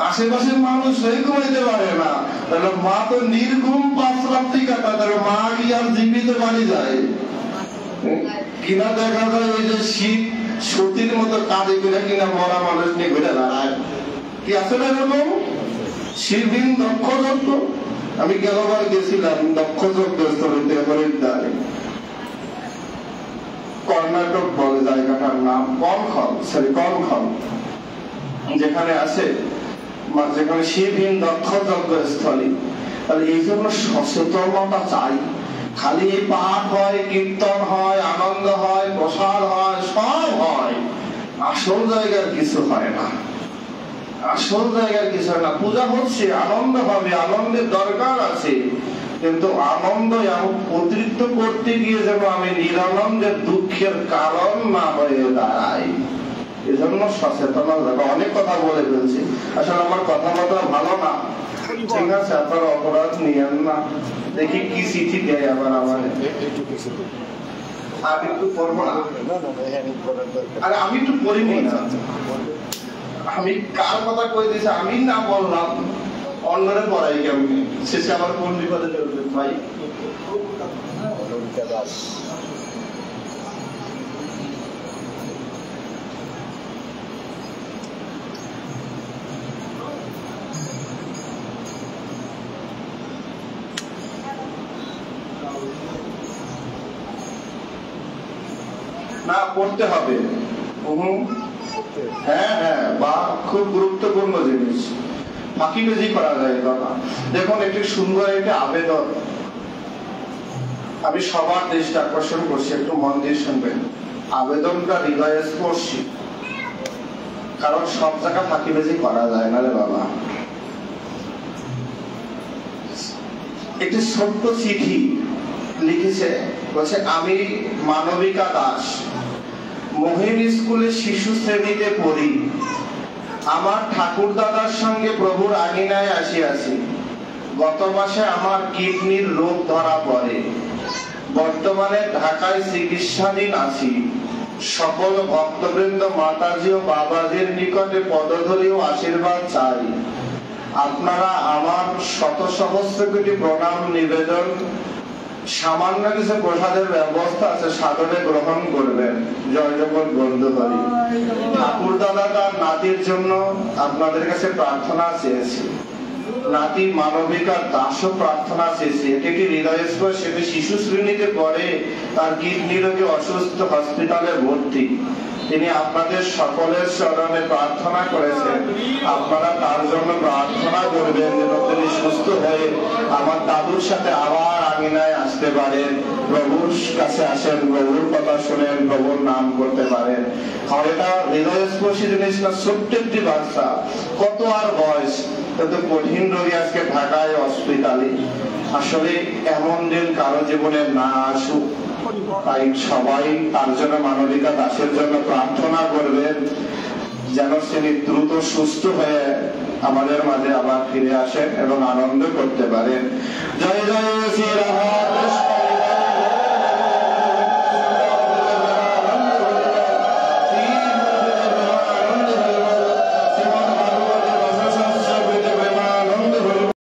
আশেপাশের মানুষ ঘুমাইতে পারে না, তাহলে মা তো নির্ঘুম 5 রাত্রি কাটায়, তাহলে মা কি আর জীবিত বাড়ি যায় কিনা? দেখা যায় ওই যে শীত সতীর মতো কাঁধে করে কিনা মরা মানুষ নিয়ে ঘুরে বেড়ায়। কি আছে না এরকম শিবহীন দক্ষ যজ্ঞ? আমি গেলবার গেছিলাম দক্ষ যজ্ঞ স্থলিতে হরিদ্বারে, কর্ণাটক বলে জায়গাটার নাম, কনখল, যেখানে আছে যেখানে শিবহীন দক্ষ যজ্ঞ স্থলী। তাহলে এই জন্য সচেতনতা চাই। খালি পাঠ হয়, কীর্তন হয়, আনন্দ হয়, প্রসাদ হয়, সব হয়, আসল জায়গার কিছু হয় না, আসল জায়গার কিছু হয় না। পূজা হচ্ছে, আনন্দ হবে, আনন্দের দরকার আছে, কিন্তু আনন্দ অতিরিক্ত করতে গিয়ে যেন আমি নিরানন্দের দুঃখের কারণ না হয়ে দাঁড়াই, এজন্য সচেতন। অনেক কথা বলে ফেলছি, আসলে আমার কথাবার্তা ভালো না, ঠিক আছে, আপনারা অপরাধ নিয়েন না। দেখি কি চিঠি দেয় আবার আমার, আমি একটু পড়বো না, আরে আমি একটু পড়িনি না, আমি কার কথা কই দিয়েছি আমি না বললাম, অন্যরে পড়াই কেমনি, শেষে আবার কোন বিপদে চলবে ভাই। না পড়তে হবে, হ্যাঁ হ্যাঁ, বা খুব গুরুত্বপূর্ণ জিনিস, ফাঁকিবাজি করা যায় না। দেখুন একটি সুন্দর একটি আবেদন, আমি সবার দৃষ্টি আকর্ষণ করছি, একটু মন দিয়ে শুনবেন। আবেদনটা হৃদয়ে স্পর্শী, কারণ সব জায়গায় ফাঁকিবাজি করা যায় না রে বাবা। একটি ছোট্ট চিঠি লিখেছে, বলছে আমি মানবিকা দাস, মহিন স্কুলে শিশু শ্রেণীতে পড়ি। আমার ঠাকুর দাদার সঙ্গে প্রভুর আঙিনায় আসিয়াছি। গত মাসে আমার কিডনির রোগ ধরা পড়ে, বর্তমানে ঢাকায় চিকিৎসাধীন আছি। সকল ভক্তবৃন্দ মাতাজি ও বাবাজির নিকটে পদধূলি ও আশীর্বাদ চাই। আপনারা আমার শত সহস্র কোটি প্রণাম নিবেদন, সামান্য কিছু প্রসাদের ব্যবস্থা আছে, সাদরে গ্রহণ করবেন। জয় জগৎ বন্ধু হরি। ঠাকুর দাদা তার নাতির জন্য আপনাদের কাছে প্রার্থনা চেয়েছি, নাতি মানবিকার দাসও প্রার্থনা চেয়েছি। এটি একটি হৃদয়স্পর্শী, সেটি শিশু শ্রেণীতে পড়ে, তার কিডনি রোগে অসুস্থ, হসপিটালে ভর্তি। তিনি আপনাদের সকলের চরণে প্রার্থনা করেছেন, আপনারা তার জন্য প্রার্থনা করবেন যেন তিনি সুস্থ হয়ে আমার দাদুর সাথে আবার আঙিনায় আসতে পারেন, প্রভুর কাছে আসেন, প্রভুর কথা শুনেন, প্রভুর নাম করতে পারেন। কারণ এটা হৃদয়স্পর্শী জিনিস না, ছোট্ট একটি বাচ্চা, কত আর বয়স, কিন্তু কঠিন রোগী আজকে ঢাকায় হসপিটালে। আসলে এমন দিন কারো জীবনে না আসুক, তাই সবাই তার জন্য মানবিকা দাসের জন্য প্রার্থনা করবেন যেন তিনি দ্রুত সুস্থ হয়ে আমাদের মাঝে আবার ফিরে আসেন এবং আনন্দ করতে পারেন। জয় জয় শ্রী রাধা।